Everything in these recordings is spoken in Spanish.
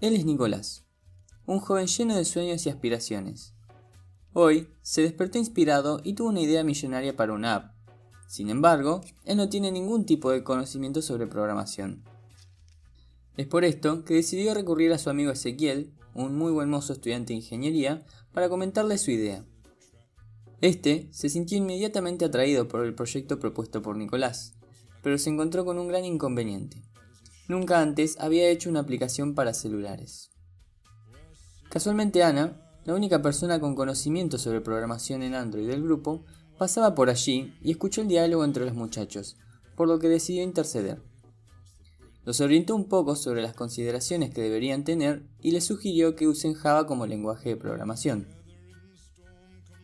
Él es Nicolás, un joven lleno de sueños y aspiraciones. Hoy se despertó inspirado y tuvo una idea millonaria para una app. Sin embargo, él no tiene ningún tipo de conocimiento sobre programación. Es por esto que decidió recurrir a su amigo Ezequiel, un muy buen mozo estudiante de ingeniería, para comentarle su idea. Este se sintió inmediatamente atraído por el proyecto propuesto por Nicolás, pero se encontró con un gran inconveniente. Nunca antes había hecho una aplicación para celulares. Casualmente Ana, la única persona con conocimiento sobre programación en Android del grupo, pasaba por allí y escuchó el diálogo entre los muchachos, por lo que decidió interceder. Los orientó un poco sobre las consideraciones que deberían tener y les sugirió que usen Java como lenguaje de programación.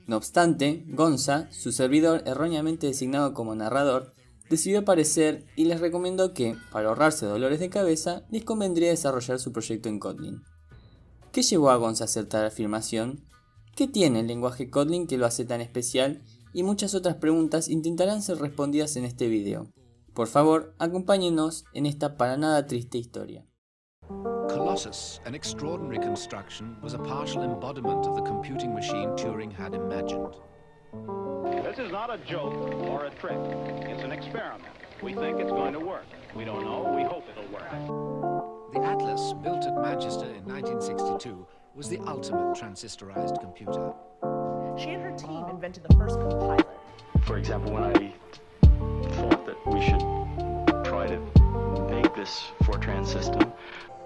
No obstante, Gonza, su servidor erróneamente designado como narrador, decidió aparecer y les recomendó que, para ahorrarse dolores de cabeza, les convendría desarrollar su proyecto en Kotlin. ¿Qué llevó a Gonza a hacer tal afirmación? ¿Qué tiene el lenguaje Kotlin que lo hace tan especial? Y muchas otras preguntas intentarán ser respondidas en este video. Por favor, acompáñenos en esta para nada triste historia. Colossus, an extraordinary construction, was a partial embodiment of the computing machine Turing had imagined. This is not a joke or a trick. It's an experiment. We think it's going to work. We don't know. We hope it'll work. The Atlas, built at Manchester in 1962, was the ultimate transistorized computer. She and her team invented the first compiler. For example, when I thought that we should try to make this Fortran system.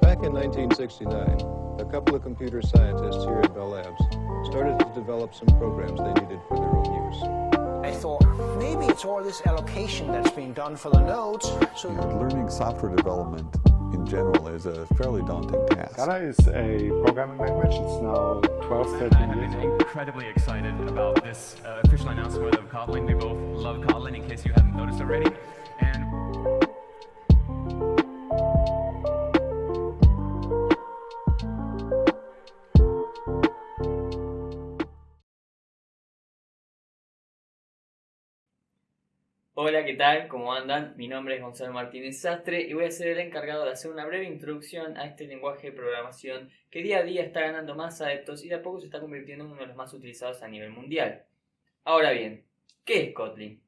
Back in 1969, a couple of computer scientists here at Bell Labs started to develop some programs they needed for their own use. I thought, maybe it's all this allocation that's being done for the nodes. So learning software development in general is a fairly daunting task. Scala is a programming language. It's now 12, 13 years old. I'm incredibly excited about this official announcement of Kotlin. We both love Kotlin, in case you haven't noticed already. Hola, ¿qué tal? ¿Cómo andan? Mi nombre es Gonzalo Martínez Sastre y voy a ser el encargado de hacer una breve introducción a este lenguaje de programación que día a día está ganando más adeptos y de a poco se está convirtiendo en uno de los más utilizados a nivel mundial. Ahora bien, ¿qué es Kotlin?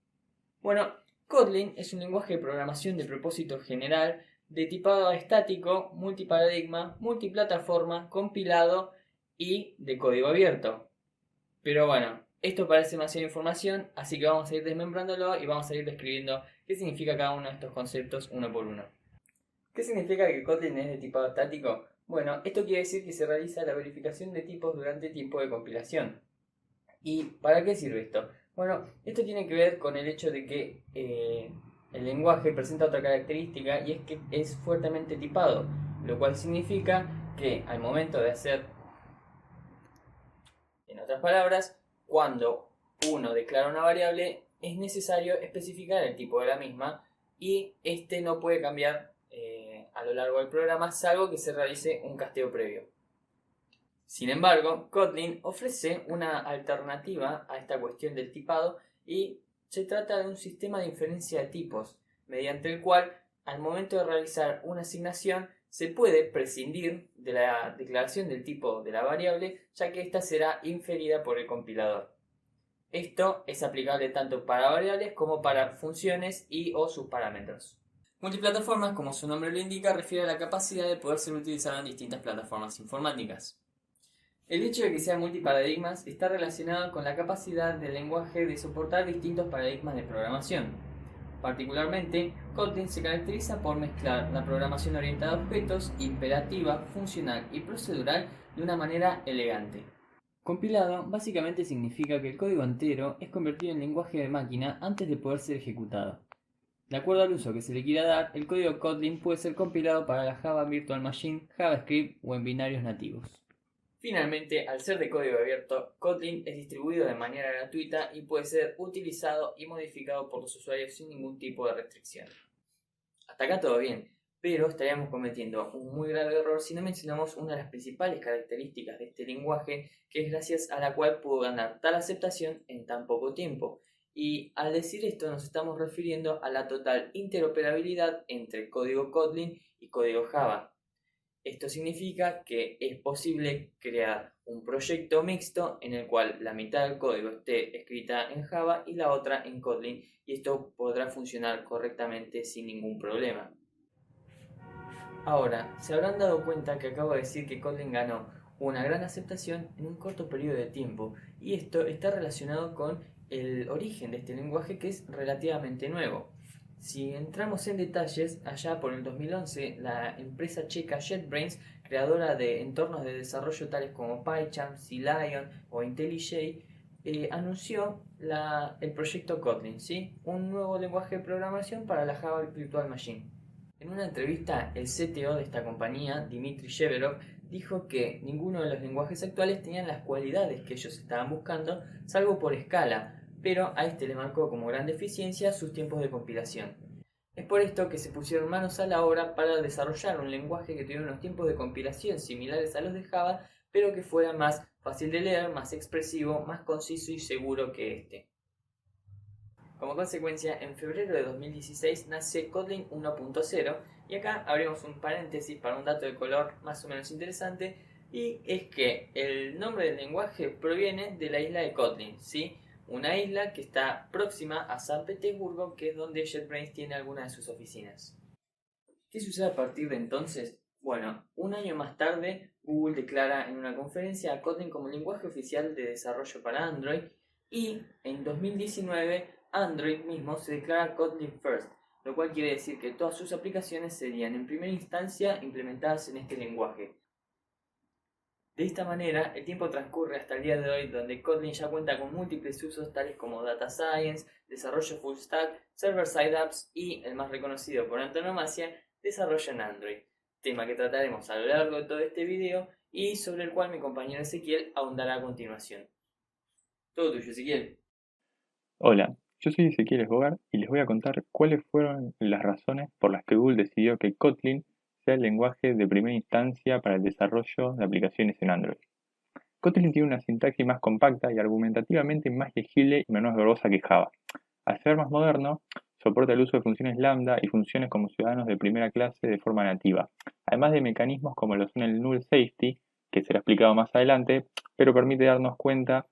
Bueno, Kotlin es un lenguaje de programación de propósito general de tipado estático, multiparadigma, multiplataforma, compilado y de código abierto. Pero bueno, esto parece demasiada información, así que vamos a ir desmembrándolo y vamos a ir describiendo qué significa cada uno de estos conceptos uno por uno. ¿Qué significa que Kotlin es de tipado estático? Bueno, esto quiere decir que se realiza la verificación de tipos durante el tiempo de compilación. ¿Y para qué sirve esto? Bueno, esto tiene que ver con el hecho de que el lenguaje presenta otra característica y es que es fuertemente tipado, lo cual significa que al momento de hacer, en otras palabras, cuando uno declara una variable, es necesario especificar el tipo de la misma y este no puede cambiar a lo largo del programa, salvo que se realice un casteo previo. Sin embargo, Kotlin ofrece una alternativa a esta cuestión del tipado y se trata de un sistema de inferencia de tipos, mediante el cual, al momento de realizar una asignación, se puede prescindir de la declaración del tipo de la variable, ya que ésta será inferida por el compilador. Esto es aplicable tanto para variables como para funciones y o sus parámetros. Multiplataformas, como su nombre lo indica, refiere a la capacidad de poder ser utilizado en distintas plataformas informáticas. El hecho de que sea multiparadigmas está relacionado con la capacidad del lenguaje de soportar distintos paradigmas de programación. Particularmente, Kotlin se caracteriza por mezclar la programación orientada a objetos, imperativa, funcional y procedural de una manera elegante. Compilado básicamente significa que el código entero es convertido en lenguaje de máquina antes de poder ser ejecutado. De acuerdo al uso que se le quiera dar, el código Kotlin puede ser compilado para la Java Virtual Machine, JavaScript o en binarios nativos. Finalmente, al ser de código abierto, Kotlin es distribuido de manera gratuita y puede ser utilizado y modificado por los usuarios sin ningún tipo de restricción. Hasta acá todo bien, pero estaríamos cometiendo un muy grave error si no mencionamos una de las principales características de este lenguaje, que es gracias a la cual pudo ganar tal aceptación en tan poco tiempo. Y al decir esto nos estamos refiriendo a la total interoperabilidad entre código Kotlin y código Java. Esto significa que es posible crear un proyecto mixto en el cual la mitad del código esté escrita en Java y la otra en Kotlin, y esto podrá funcionar correctamente sin ningún problema. Ahora, se habrán dado cuenta que acabo de decir que Kotlin ganó una gran aceptación en un corto periodo de tiempo, y esto está relacionado con el origen de este lenguaje, que es relativamente nuevo. Si entramos en detalles, allá por el 2011, la empresa checa JetBrains, creadora de entornos de desarrollo tales como PyCharm, CLion o IntelliJ, anunció el proyecto Kotlin, ¿sí? Un nuevo lenguaje de programación para la Java Virtual Machine. En una entrevista, el CTO de esta compañía, Dmitry Sheverov, dijo que ninguno de los lenguajes actuales tenían las cualidades que ellos estaban buscando, salvo por escala, pero a este le marcó como gran deficiencia sus tiempos de compilación. Es por esto que se pusieron manos a la obra para desarrollar un lenguaje que tuviera unos tiempos de compilación similares a los de Java, pero que fuera más fácil de leer, más expresivo, más conciso y seguro que este. Como consecuencia, en febrero de 2016 nace Kotlin 1.0, y acá abrimos un paréntesis para un dato de color más o menos interesante, y es que el nombre del lenguaje proviene de la isla de Kotlin, ¿sí? Una isla que está próxima a San Petersburgo, que es donde JetBrains tiene algunas de sus oficinas. ¿Qué sucede a partir de entonces? Bueno, un año más tarde, Google declara en una conferencia a Kotlin como lenguaje oficial de desarrollo para Android, y en 2019 Android mismo se declara Kotlin First, lo cual quiere decir que todas sus aplicaciones serían en primera instancia implementadas en este lenguaje. De esta manera, el tiempo transcurre hasta el día de hoy, donde Kotlin ya cuenta con múltiples usos tales como Data Science, desarrollo Full Stack, Server-Side Apps y, el más reconocido por antonomasia, desarrollo en Android. Tema que trataremos a lo largo de todo este video y sobre el cual mi compañero Ezequiel ahondará a continuación. Todo tuyo, Ezequiel. Hola, yo soy Ezequiel Escobar y les voy a contar cuáles fueron las razones por las que Google decidió que Kotlin sea el lenguaje de primera instancia para el desarrollo de aplicaciones en Android. Kotlin tiene una sintaxis más compacta y argumentativamente más legible y menos verbosa que Java. Al ser más moderno, soporta el uso de funciones lambda y funciones como ciudadanos de primera clase de forma nativa, además de mecanismos como lo son el null safety, que será explicado más adelante, pero permite darnos cuenta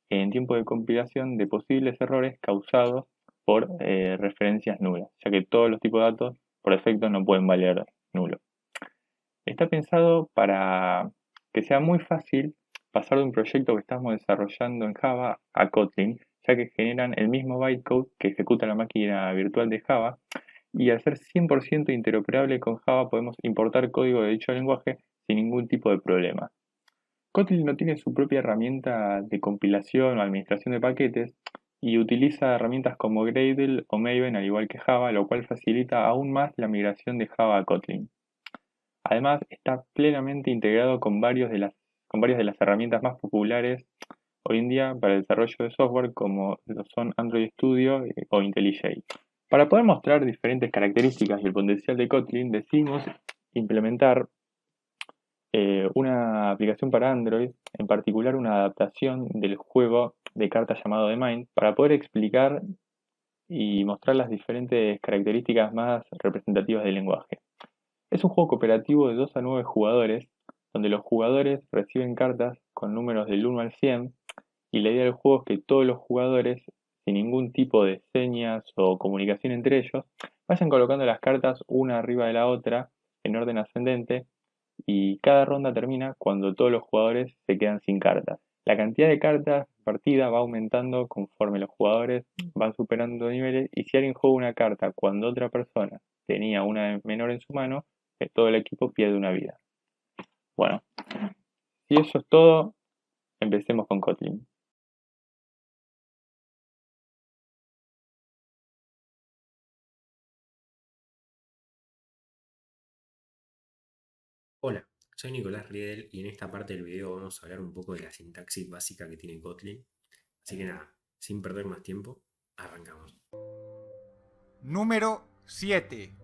en tiempo de compilación de posibles errores causados por referencias nulas, ya que todos los tipos de datos por defecto no pueden valer nulo. Está pensado para que sea muy fácil pasar de un proyecto que estamos desarrollando en Java a Kotlin, ya que generan el mismo bytecode que ejecuta la máquina virtual de Java, y al ser 100% interoperable con Java podemos importar código de dicho lenguaje sin ningún tipo de problema. Kotlin no tiene su propia herramienta de compilación o administración de paquetes y utiliza herramientas como Gradle o Maven al igual que Java, lo cual facilita aún más la migración de Java a Kotlin. Además, está plenamente integrado con varias de las herramientas más populares hoy en día para el desarrollo de software, como lo son Android Studio o IntelliJ. Para poder mostrar diferentes características y el potencial de Kotlin, decidimos implementar una aplicación para Android, en particular una adaptación del juego de cartas llamado The Mind, para poder explicar y mostrar las diferentes características más representativas del lenguaje. Es un juego cooperativo de 2 a 9 jugadores, donde los jugadores reciben cartas con números del 1 al 100, y la idea del juego es que todos los jugadores, sin ningún tipo de señas o comunicación entre ellos, vayan colocando las cartas una arriba de la otra en orden ascendente, y cada ronda termina cuando todos los jugadores se quedan sin cartas. La cantidad de cartas partida va aumentando conforme los jugadores van superando niveles, y si alguien juega una carta cuando otra persona tenía una menor en su mano, todo el equipo pierde una vida. Bueno, si eso es todo, empecemos con Kotlin. Hola, soy Nicolás Riedel y en esta parte del video vamos a hablar un poco de la sintaxis básica que tiene Kotlin. Así que nada, sin perder más tiempo, arrancamos. Número 7.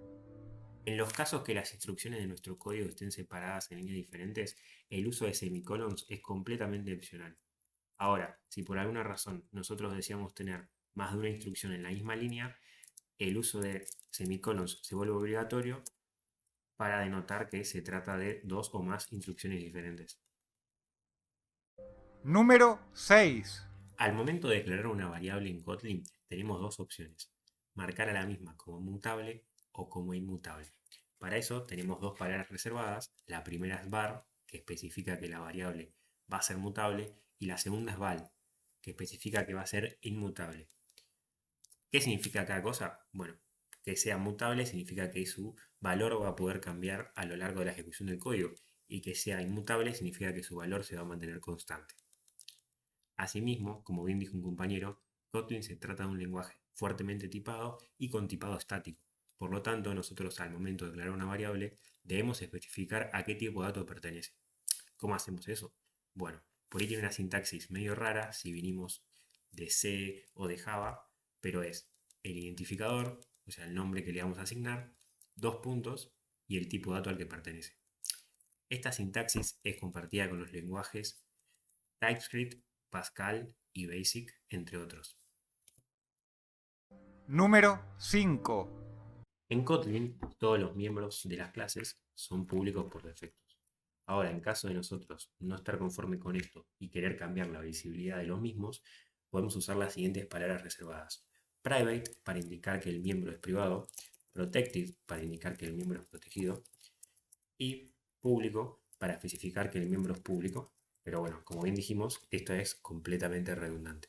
En los casos que las instrucciones de nuestro código estén separadas en líneas diferentes, el uso de semicolons es completamente opcional. Ahora, si por alguna razón nosotros deseamos tener más de una instrucción en la misma línea, el uso de semicolons se vuelve obligatorio para denotar que se trata de dos o más instrucciones diferentes. Número 6. Al momento de declarar una variable en Kotlin, tenemos dos opciones: marcar a la misma como mutable o como inmutable. Para eso tenemos dos palabras reservadas. La primera es var, que especifica que la variable va a ser mutable, y la segunda es val, que especifica que va a ser inmutable. ¿Qué significa cada cosa? Bueno, que sea mutable significa que su valor va a poder cambiar a lo largo de la ejecución del código, y que sea inmutable significa que su valor se va a mantener constante. Asimismo, como bien dijo un compañero, Kotlin se trata de un lenguaje fuertemente tipado y con tipado estático. Por lo tanto, nosotros al momento de declarar una variable debemos especificar a qué tipo de dato pertenece. ¿Cómo hacemos eso? Bueno, por ahí tiene una sintaxis medio rara si vinimos de C o de Java, pero es el identificador, o sea, el nombre que le vamos a asignar, dos puntos y el tipo de dato al que pertenece. Esta sintaxis es compartida con los lenguajes TypeScript, Pascal y Basic, entre otros. Número 5. En Kotlin, todos los miembros de las clases son públicos por defecto. Ahora, en caso de nosotros no estar conforme con esto y querer cambiar la visibilidad de los mismos, podemos usar las siguientes palabras reservadas: private para indicar que el miembro es privado, protected para indicar que el miembro es protegido, y público para especificar que el miembro es público. Pero bueno, como bien dijimos, esto es completamente redundante.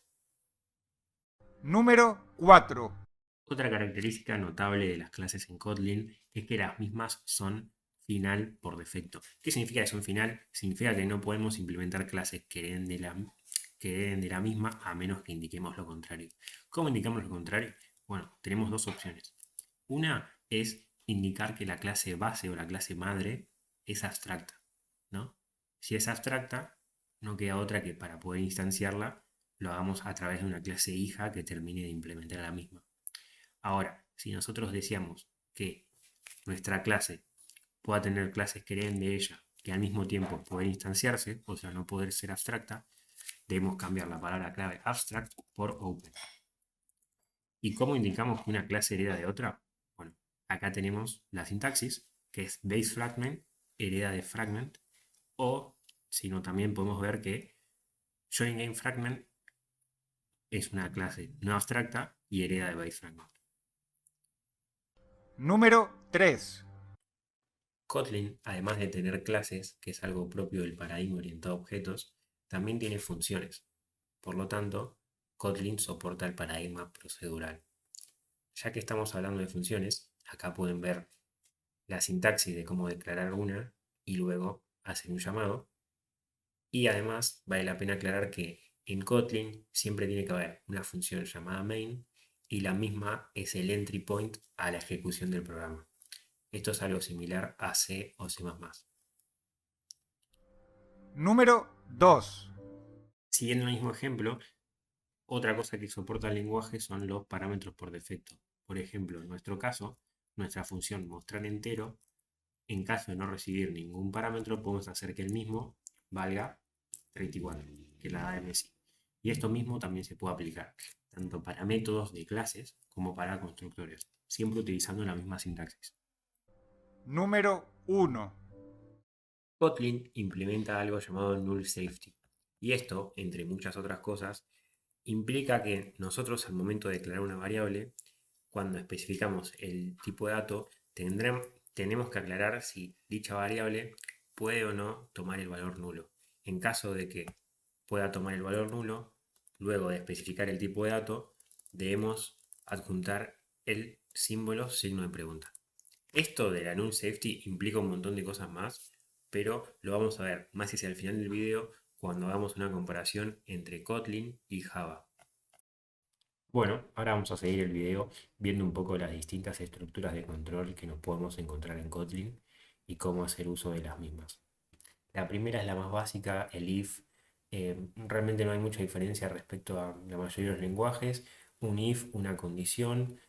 Número 4. Otra característica notable de las clases en Kotlin es que las mismas son final por defecto. ¿Qué significa que son final? Significa que no podemos implementar clases que hereden de la misma a menos que indiquemos lo contrario. ¿Cómo indicamos lo contrario? Bueno, tenemos dos opciones. Una es indicar que la clase base o la clase madre es abstracta, ¿no? Si es abstracta, no queda otra que para poder instanciarla lo hagamos a través de una clase hija que termine de implementar a la misma. Ahora, si nosotros deseamos que nuestra clase pueda tener clases que hereden de ella, que al mismo tiempo poder instanciarse, o sea, no poder ser abstracta, debemos cambiar la palabra clave abstract por open. ¿Y cómo indicamos que una clase hereda de otra? Bueno, acá tenemos la sintaxis, que es base fragment, hereda de fragment, o si no, también podemos ver que joinGameFragment es una clase no abstracta y hereda de base fragment. Número 3. Kotlin, además de tener clases, que es algo propio del paradigma orientado a objetos, también tiene funciones. Por lo tanto, Kotlin soporta el paradigma procedural. Ya que estamos hablando de funciones, acá pueden ver la sintaxis de cómo declarar una y luego hacer un llamado. Y además vale la pena aclarar que en Kotlin siempre tiene que haber una función llamada main y la misma es el entry point a la ejecución del programa. Esto es algo similar a C o C++. Número 2. Siguiendo el mismo ejemplo, otra cosa que soporta el lenguaje son los parámetros por defecto. Por ejemplo, en nuestro caso, nuestra función mostrar entero, en caso de no recibir ningún parámetro, podemos hacer que el mismo valga 34, que es la de Messi. Y esto mismo también se puede aplicar tanto para métodos de clases como para constructores, siempre utilizando la misma sintaxis. Número 1. Kotlin implementa algo llamado null safety. Y esto, entre muchas otras cosas, implica que nosotros al momento de declarar una variable, cuando especificamos el tipo de dato, tenemos que aclarar si dicha variable puede o no tomar el valor nulo. En caso de que pueda tomar el valor nulo, luego de especificar el tipo de dato, debemos adjuntar el símbolo signo de pregunta. Esto de la null safety implica un montón de cosas más, pero lo vamos a ver más hacia el final del video cuando hagamos una comparación entre Kotlin y Java. Bueno, ahora vamos a seguir el video viendo un poco las distintas estructuras de control que nos podemos encontrar en Kotlin y cómo hacer uso de las mismas. La primera es la más básica, el if. Realmente no hay mucha diferencia respecto a la mayoría de los lenguajes. Un if, una condición,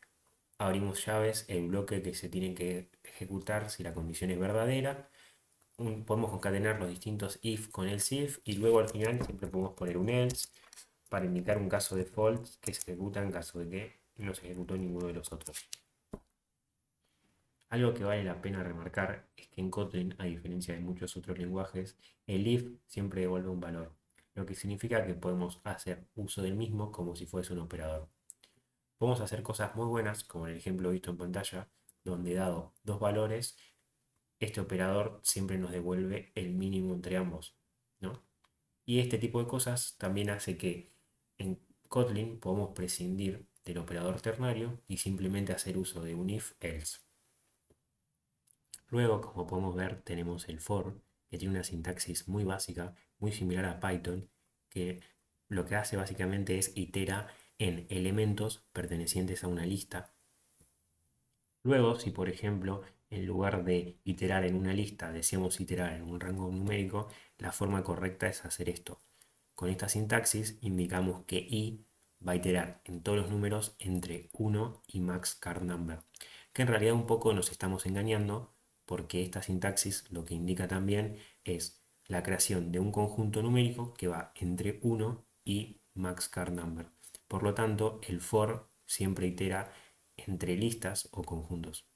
abrimos llaves, el bloque que se tiene que ejecutar si la condición es verdadera. Podemos concatenar los distintos if con else if y luego al final siempre podemos poner un else para indicar un caso de false que se ejecuta en caso de que no se ejecutó ninguno de los otros. Algo que vale la pena remarcar es que en Kotlin, a diferencia de muchos otros lenguajes, el if siempre devuelve un valor, lo que significa que podemos hacer uso del mismo como si fuese un operador. Podemos hacer cosas muy buenas, como en el ejemplo visto en pantalla, donde dado dos valores, este operador siempre nos devuelve el mínimo entre ambos, ¿no? Y este tipo de cosas también hace que en Kotlin podamos prescindir del operador ternario y simplemente hacer uso de un if-else. Luego, como podemos ver, tenemos el for, que tiene una sintaxis muy básica, muy similar a Python, que lo que hace básicamente es itera en elementos pertenecientes a una lista. Luego, si por ejemplo, en lugar de iterar en una lista, deseamos iterar en un rango numérico, la forma correcta es hacer esto. Con esta sintaxis indicamos que i va a iterar en todos los números entre 1 y max card number, que en realidad un poco nos estamos engañando, porque esta sintaxis lo que indica también es la creación de un conjunto numérico que va entre 1 y max card number. Por lo tanto, el for siempre itera entre listas o conjuntos.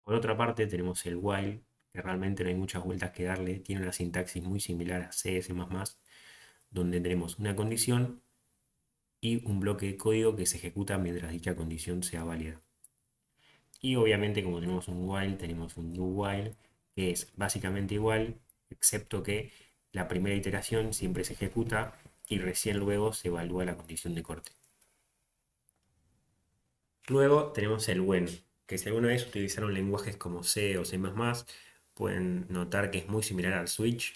Por otra parte, tenemos el while, que realmente no hay muchas vueltas que darle, tiene una sintaxis muy similar a C, C++, donde tenemos una condición y un bloque de código que se ejecuta mientras dicha condición sea válida. Y obviamente, como tenemos un while, tenemos un do while, que es básicamente igual, excepto que la primera iteración siempre se ejecuta y recién luego se evalúa la condición de corte. Luego tenemos el when, que si alguna vez utilizaron lenguajes como C o C++, pueden notar que es muy similar al switch.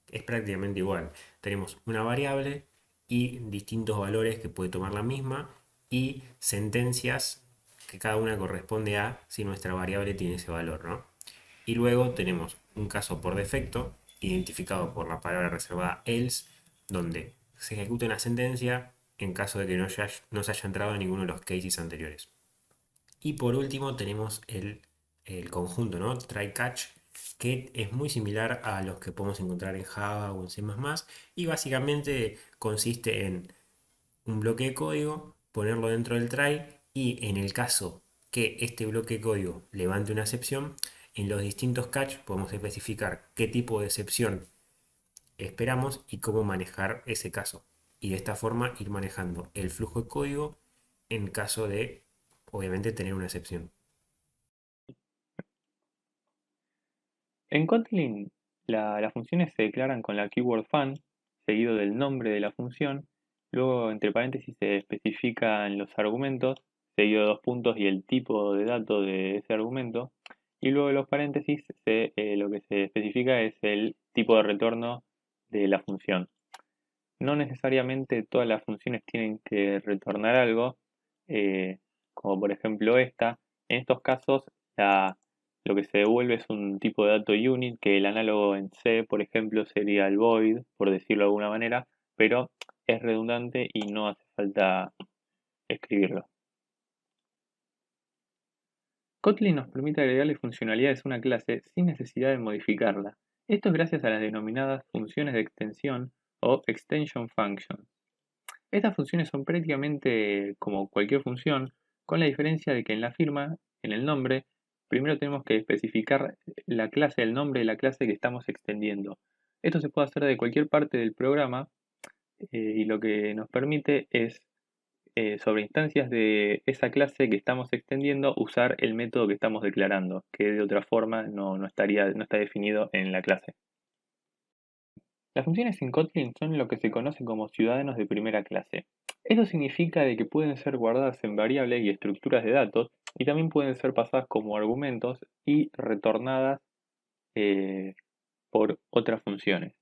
Es prácticamente igual. Tenemos una variable y distintos valores que puede tomar la misma y sentencias que cada una corresponde a si nuestra variable tiene ese valor, ¿no? Y luego tenemos un caso por defecto, identificado por la palabra reservada else, donde se ejecuta una sentencia en caso de que no se haya entrado en ninguno de los cases anteriores. Y por último tenemos el conjunto, ¿no? Try catch, que es muy similar a los que podemos encontrar en Java o en C++, y básicamente consiste en un bloque de código, ponerlo dentro del try, y en el caso que este bloque de código levante una excepción, en los distintos catch podemos especificar qué tipo de excepción esperamos y cómo manejar ese caso. Y de esta forma ir manejando el flujo de código en caso de, obviamente, tener una excepción. En Kotlin, las funciones se declaran con la keyword fun, seguido del nombre de la función. Luego, entre paréntesis, se especifican los argumentos, seguido de 2 puntos y el tipo de dato de ese argumento. Y luego de los paréntesis, lo que se especifica es el tipo de retorno de la función. No necesariamente todas las funciones tienen que retornar algo, como por ejemplo esta. En estos casos, lo que se devuelve es un tipo de dato unit, que el análogo en C, por ejemplo, sería el void, por decirlo de alguna manera, pero es redundante y no hace falta escribirlo. Kotlin nos permite agregarle funcionalidades a una clase sin necesidad de modificarla. Esto es gracias a las denominadas funciones de extensión o extension functions. Estas funciones son prácticamente como cualquier función, con la diferencia de que en la firma, en el nombre, primero tenemos que especificar la clase, el nombre de la clase que estamos extendiendo. Esto se puede hacer de cualquier parte del programa y lo que nos permite es, sobre instancias de esa clase que estamos extendiendo, usar el método que estamos declarando, que de otra forma no está definido en la clase. Las funciones en Kotlin son lo que se conoce como ciudadanos de primera clase. Esto significa de que pueden ser guardadas en variables y estructuras de datos y también pueden ser pasadas como argumentos y retornadas por otras funciones.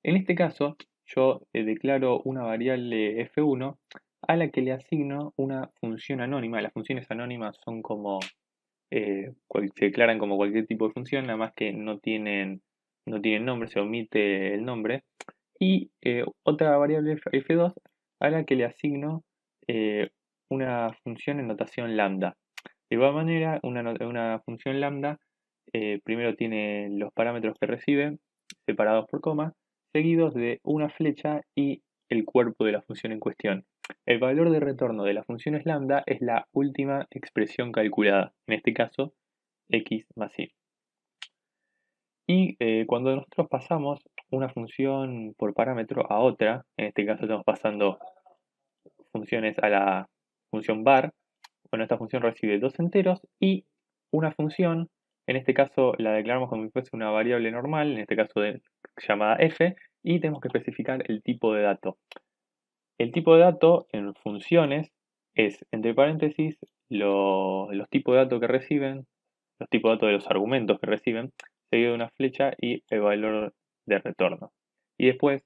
En este caso, yo declaro una variable f1 a la que le asigno una función anónima. Las funciones anónimas son como se declaran como cualquier tipo de función, nada más que no tienen nombre, se omite el nombre, y otra variable f2 a la que le asigno una función en notación lambda. De igual manera, una función lambda primero tiene los parámetros que recibe, separados por coma, seguidos de una flecha y el cuerpo de la función en cuestión. El valor de retorno de las funciones lambda es la última expresión calculada. En este caso, x más y. Y cuando nosotros pasamos una función por parámetro a otra, en este caso estamos pasando funciones a la función var, bueno, esta función recibe dos enteros y una función, en este caso la declaramos como si fuese una variable normal, en este caso llamada f, y tenemos que especificar el tipo de dato. El tipo de dato en funciones es, entre paréntesis, los tipos de datos que reciben, los tipos de datos de los argumentos que reciben, seguido de una flecha y el valor de retorno. Y después,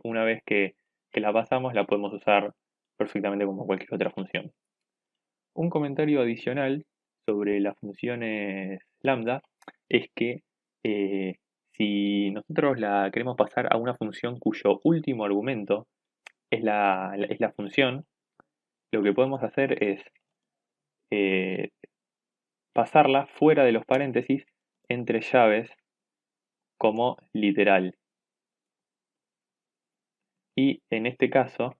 una vez que la pasamos, la podemos usar perfectamente como cualquier otra función. Un comentario adicional sobre las funciones lambda es que si nosotros la queremos pasar a una función cuyo último argumento es la función, lo que podemos hacer es pasarla fuera de los paréntesis entre llaves como literal. Y en este caso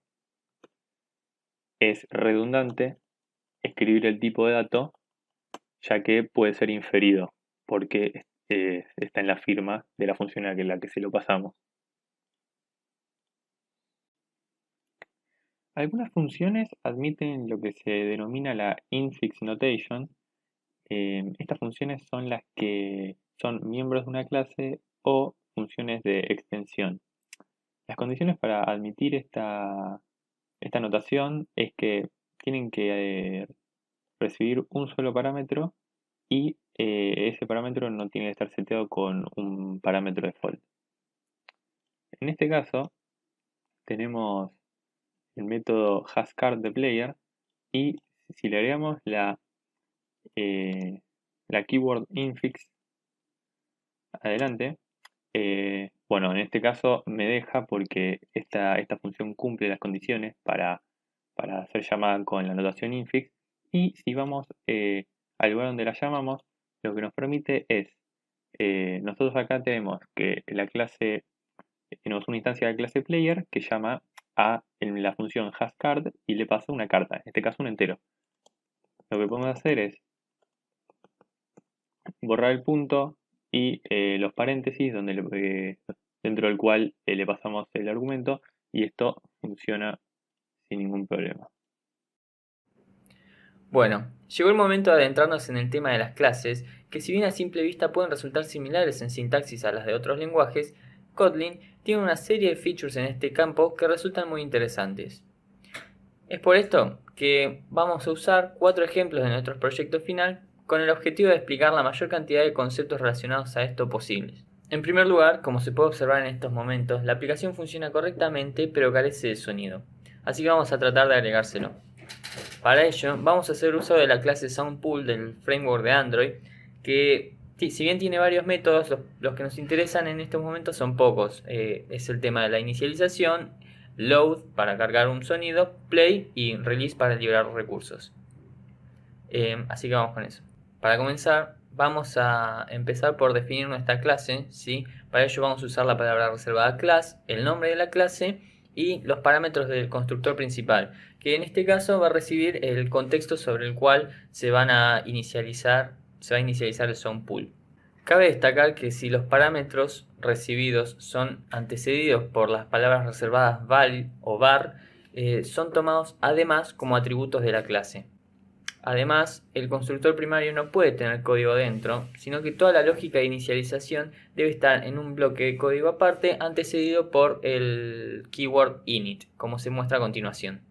es redundante escribir el tipo de dato, ya que puede ser inferido, porque está en la firma de la función a la que se lo pasamos. Algunas funciones admiten lo que se denomina la infix notation. Estas funciones son las que son miembros de una clase o funciones de extensión. Las condiciones para admitir esta notación es que tienen que recibir un solo parámetro y ese parámetro no tiene que estar seteado con un parámetro default. En este caso tenemos el método hasCard de player y si le agregamos la keyword infix adelante, bueno, en este caso me deja porque esta función cumple las condiciones para ser llamada con la notación infix, y si vamos al lugar donde la llamamos, lo que nos permite es, nosotros acá tenemos que tenemos una instancia de clase player que llama en la función hasCard y le pasa una carta, en este caso un entero. Lo que podemos hacer es borrar el punto y los paréntesis dentro del cual le pasamos el argumento, y esto funciona sin ningún problema. Bueno, llegó el momento de adentrarnos en el tema de las clases, que si bien a simple vista pueden resultar similares en sintaxis a las de otros lenguajes, Kotlin tiene una serie de features en este campo que resultan muy interesantes. Es por esto que vamos a usar 4 ejemplos de nuestro proyecto final con el objetivo de explicar la mayor cantidad de conceptos relacionados a esto posibles. En primer lugar, como se puede observar en estos momentos, la aplicación funciona correctamente pero carece de sonido, así que vamos a tratar de agregárselo. Para ello, vamos a hacer uso de la clase SoundPool del framework de Android, que si bien tiene varios métodos, los que nos interesan en estos momentos son pocos. Es el tema de la inicialización, load para cargar un sonido, play y release para liberar recursos. Así que vamos con eso. Para comenzar, vamos a empezar por definir nuestra clase, ¿sí? Para ello vamos a usar la palabra reservada class, el nombre de la clase y los parámetros del constructor principal, que en este caso va a recibir el contexto sobre el cual se va a inicializar el SoundPool. Cabe destacar que si los parámetros recibidos son antecedidos por las palabras reservadas val o var, son tomados además como atributos de la clase. Además, el constructor primario no puede tener código dentro, sino que toda la lógica de inicialización debe estar en un bloque de código aparte antecedido por el keyword init, como se muestra a continuación.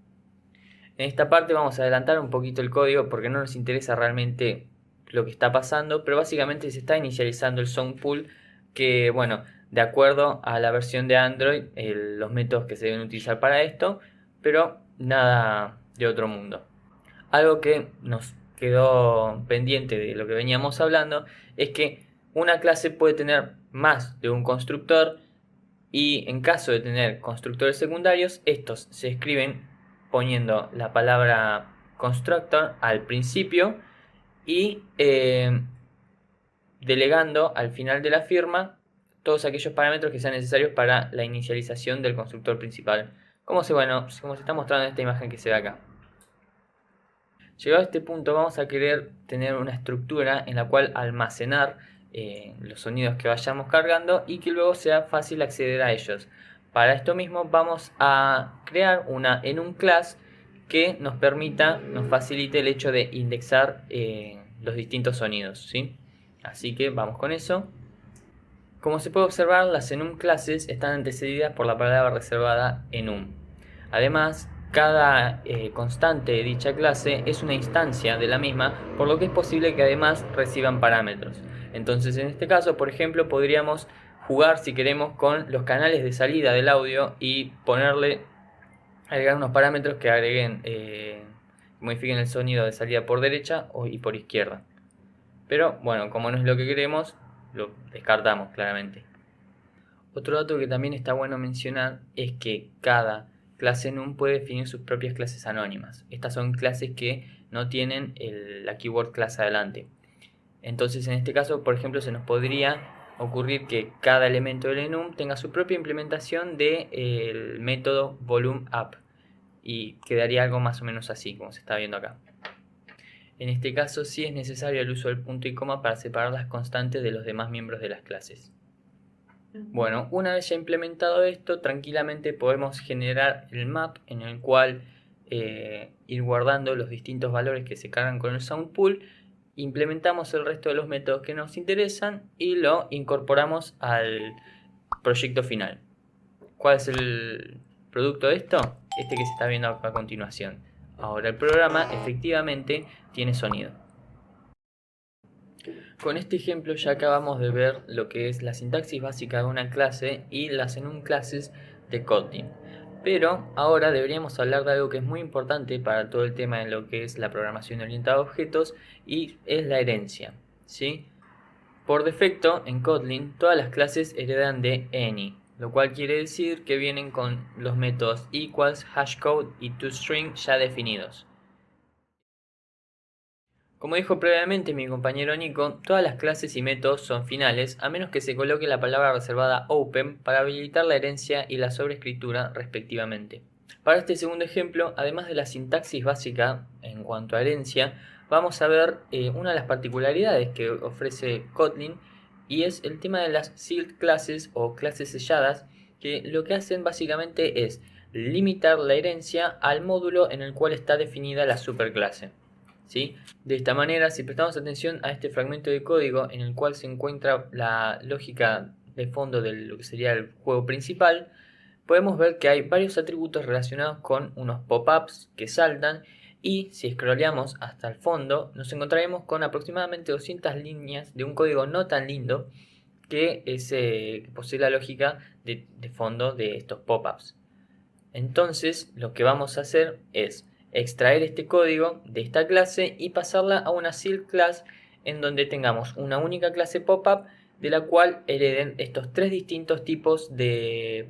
En esta parte vamos a adelantar un poquito el código porque no nos interesa realmente lo que está pasando, pero básicamente se está inicializando el SoundPool, que bueno, de acuerdo a la versión de Android, los métodos que se deben utilizar para esto, pero nada de otro mundo. Algo que nos quedó pendiente de lo que veníamos hablando es que una clase puede tener más de un constructor, y en caso de tener constructores secundarios, estos se escriben poniendo la palabra constructor al principio y delegando al final de la firma todos aquellos parámetros que sean necesarios para la inicialización del constructor principal, como se está mostrando en esta imagen que se ve acá. Llegado a este punto vamos a querer tener una estructura en la cual almacenar los sonidos que vayamos cargando y que luego sea fácil acceder a ellos. Para esto mismo vamos a crear una enum class que nos facilite el hecho de indexar los distintos sonidos, ¿sí? Así que vamos con eso. Como se puede observar, las enum classes están antecedidas por la palabra reservada enum. Además, cada constante de dicha clase es una instancia de la misma, por lo que es posible que además reciban parámetros. Entonces, en este caso, por ejemplo, podríamos jugar, si queremos, con los canales de salida del audio y agregar unos parámetros que modifiquen el sonido de salida por derecha y por izquierda. Pero bueno, como no es lo que queremos, lo descartamos claramente. Otro dato que también está bueno mencionar es que cada clase enum puede definir sus propias clases anónimas. Estas son clases que no tienen la keyword class adelante. Entonces, en este caso, por ejemplo, se nos podría ocurrir que cada elemento del enum tenga su propia implementación del método volume_up y quedaría algo más o menos así, como se está viendo acá. En este caso sí es necesario el uso del punto y coma para separar las constantes de los demás miembros de las clases. Bueno, una vez ya implementado esto, tranquilamente podemos generar el map en el cual ir guardando los distintos valores que se cargan con el sound pool. Implementamos el resto de los métodos que nos interesan y lo incorporamos al proyecto final. ¿Cuál es el producto de esto? Este que se está viendo a continuación. Ahora el programa efectivamente tiene sonido. Con este ejemplo ya acabamos de ver lo que es la sintaxis básica de una clase y las enum classes de Kotlin. Pero ahora deberíamos hablar de algo que es muy importante para todo el tema de lo que es la programación orientada a objetos y es la herencia, ¿sí? Por defecto en Kotlin todas las clases heredan de any, lo cual quiere decir que vienen con los métodos equals, hashcode y toString ya definidos. Como dijo previamente mi compañero Nico, todas las clases y métodos son finales a menos que se coloque la palabra reservada open para habilitar la herencia y la sobreescritura respectivamente. Para este segundo ejemplo, además de la sintaxis básica en cuanto a herencia, vamos a ver una de las particularidades que ofrece Kotlin y es el tema de las sealed classes o clases selladas, que lo que hacen básicamente es limitar la herencia al módulo en el cual está definida la superclase. ¿Sí? De esta manera, si prestamos atención a este fragmento de código en el cual se encuentra la lógica de fondo de lo que sería el juego principal, podemos ver que hay varios atributos relacionados con unos pop-ups que saltan y si scrolleamos hasta el fondo nos encontraremos con aproximadamente 200 líneas de un código no tan lindo que posee la lógica de fondo de estos pop-ups. Entonces lo que vamos a hacer es extraer este código de esta clase y pasarla a una sealed class en donde tengamos una única clase pop-up de la cual hereden estos tres distintos tipos de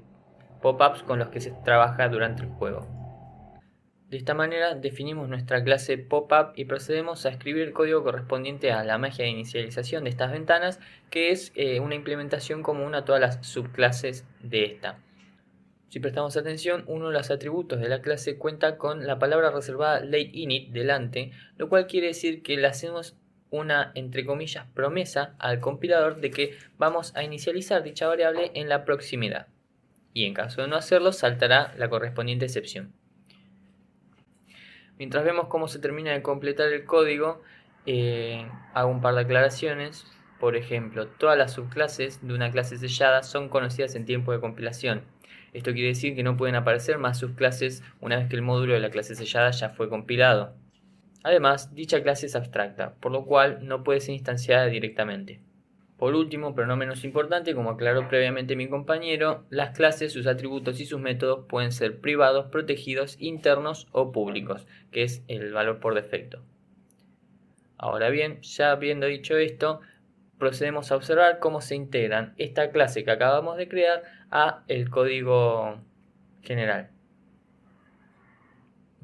pop-ups con los que se trabaja durante el juego. De esta manera definimos nuestra clase pop-up y procedemos a escribir el código correspondiente a la magia de inicialización de estas ventanas, que es una implementación común a todas las subclases de esta. Si prestamos atención, uno de los atributos de la clase cuenta con la palabra reservada lateInit delante, lo cual quiere decir que le hacemos una, entre comillas, promesa al compilador de que vamos a inicializar dicha variable en la proximidad. Y en caso de no hacerlo, saltará la correspondiente excepción. Mientras vemos cómo se termina de completar el código, hago un par de aclaraciones. Por ejemplo, todas las subclases de una clase sellada son conocidas en tiempo de compilación. Esto quiere decir que no pueden aparecer más subclases una vez que el módulo de la clase sellada ya fue compilado. Además, dicha clase es abstracta, por lo cual no puede ser instanciada directamente. Por último, pero no menos importante, como aclaró previamente mi compañero, las clases, sus atributos y sus métodos pueden ser privados, protegidos, internos o públicos, que es el valor por defecto. Ahora bien, ya habiendo dicho esto, procedemos a observar cómo se integran esta clase que acabamos de crear a el código general.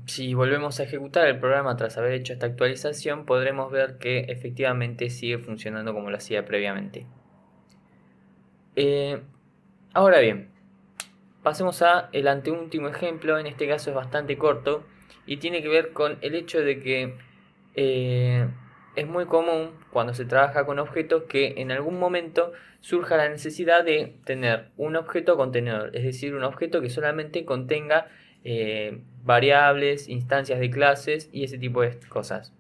Si volvemos a ejecutar el programa tras haber hecho esta actualización, podremos ver que efectivamente sigue funcionando como lo hacía previamente. Ahora bien, pasemos a el anteúltimo ejemplo. En este caso es bastante corto y tiene que ver con el hecho de que es muy común cuando se trabaja con objetos que en algún momento surja la necesidad de tener un objeto contenedor, es decir, un objeto que solamente contenga variables, instancias de clases y ese tipo de cosas.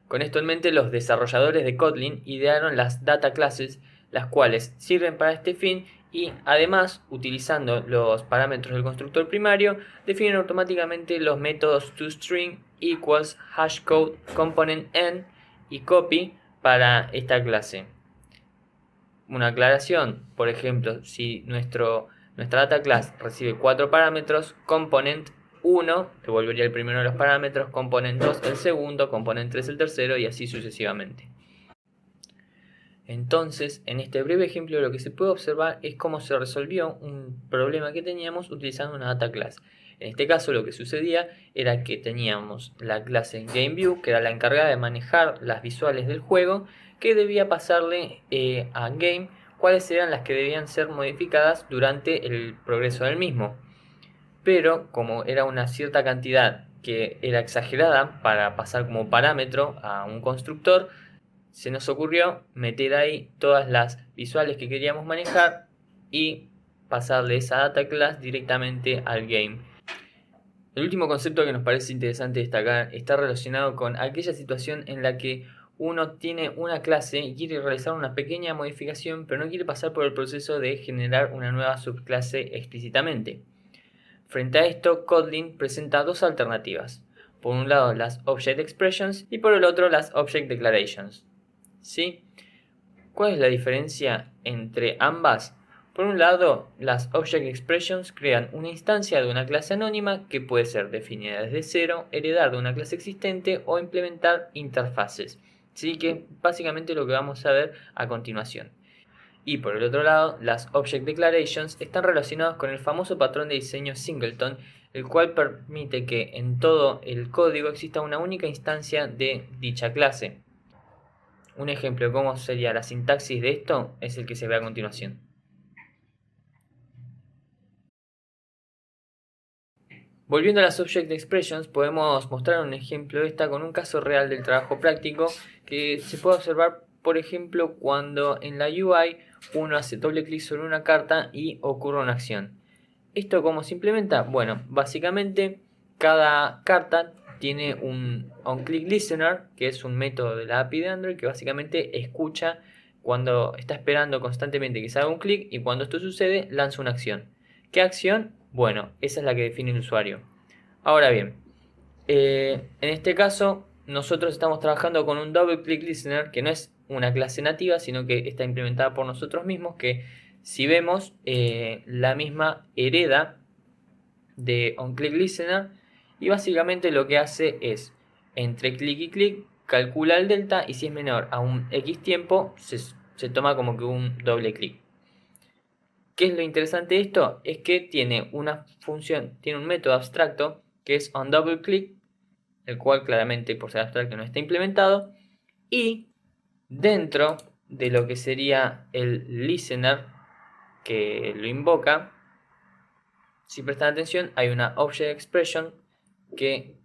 Con esto en mente, los desarrolladores de Kotlin idearon las data classes, las cuales sirven para este fin y además, utilizando los parámetros del constructor primario, definen automáticamente los métodos toString, equals, hashcode, component n y copy para esta clase. Una aclaración, por ejemplo, si nuestra data class recibe 4 parámetros, component 1 devolvería el primero de los parámetros, component 2 el segundo, component 3 el tercero y así sucesivamente. Entonces, en este breve ejemplo lo que se puede observar es cómo se resolvió un problema que teníamos utilizando una data class. En este caso lo que sucedía era que teníamos la clase GameView, que era la encargada de manejar las visuales del juego, que debía pasarle a Game cuáles eran las que debían ser modificadas durante el progreso del mismo. Pero como era una cierta cantidad que era exagerada para pasar como parámetro a un constructor, se nos ocurrió meter ahí todas las visuales que queríamos manejar y pasarle esa data class directamente al game. El último concepto que nos parece interesante destacar está relacionado con aquella situación en la que uno tiene una clase y quiere realizar una pequeña modificación, pero no quiere pasar por el proceso de generar una nueva subclase explícitamente. Frente a esto, Kotlin presenta dos alternativas. Por un lado las Object Expressions y por el otro las Object Declarations. ¿Sí? ¿Cuál es la diferencia entre ambas? Por un lado, las Object Expressions crean una instancia de una clase anónima que puede ser definida desde cero, heredar de una clase existente o implementar interfaces. ¿Sí? Que básicamente lo que vamos a ver a continuación. Y por el otro lado, las Object Declarations están relacionadas con el famoso patrón de diseño Singleton, el cual permite que en todo el código exista una única instancia de dicha clase. Un ejemplo de cómo sería la sintaxis de esto es el que se ve a continuación. Volviendo a las Object Expressions, podemos mostrar un ejemplo de esta con un caso real del trabajo práctico que se puede observar, por ejemplo, cuando en la UI uno hace doble clic sobre una carta y ocurre una acción. ¿Esto cómo se implementa? Bueno, básicamente cada carta tiene un onClickListener, que es un método de la API de Android que básicamente escucha cuando está esperando constantemente que se haga un clic y cuando esto sucede lanza una acción. ¿Qué acción? Bueno, esa es la que define el usuario. Ahora bien, en este caso nosotros estamos trabajando con un DoubleClickListener que no es una clase nativa, sino que está implementada por nosotros mismos, que si vemos la misma hereda de onClickListener y básicamente lo que hace es entre clic y clic calcula el delta y si es menor a un X tiempo se toma como que un doble clic. ¿Qué es lo interesante de esto? Es que tiene una función, tiene un método abstracto que es onDoubleClick, el cual claramente por ser abstracto no está implementado, y dentro de lo que sería el listener que lo invoca, si prestan atención, hay una Object Expression que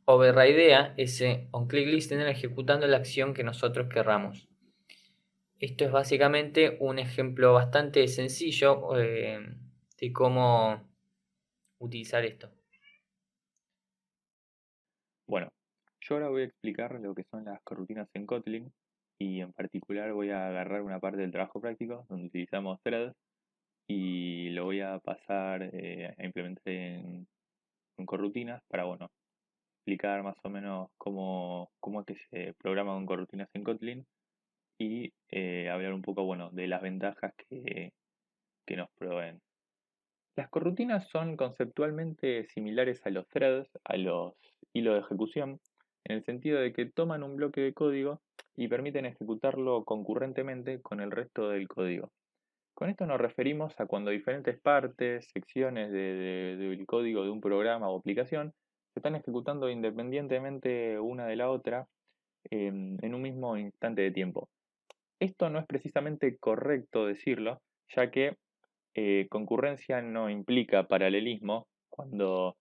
overridea ese onClickListener ejecutando la acción que nosotros querramos. Esto es básicamente un ejemplo bastante sencillo de cómo utilizar esto. Bueno, yo ahora voy a explicar lo que son las corrutinas en Kotlin y en particular voy a agarrar una parte del trabajo práctico donde utilizamos threads y lo voy a pasar a implementar en corrutinas para, bueno, explicar más o menos cómo es que se programa con corrutinas en Kotlin y hablar un poco, bueno, de las ventajas que nos proveen. Las corrutinas son conceptualmente similares a los threads, a los hilos de ejecución, en el sentido de que toman un bloque de código y permiten ejecutarlo concurrentemente con el resto del código. Con esto nos referimos a cuando diferentes partes, secciones del código de un programa o aplicación se están ejecutando independientemente una de la otra en un mismo instante de tiempo. Esto no es precisamente correcto decirlo, ya que concurrencia no implica paralelismo. Cuando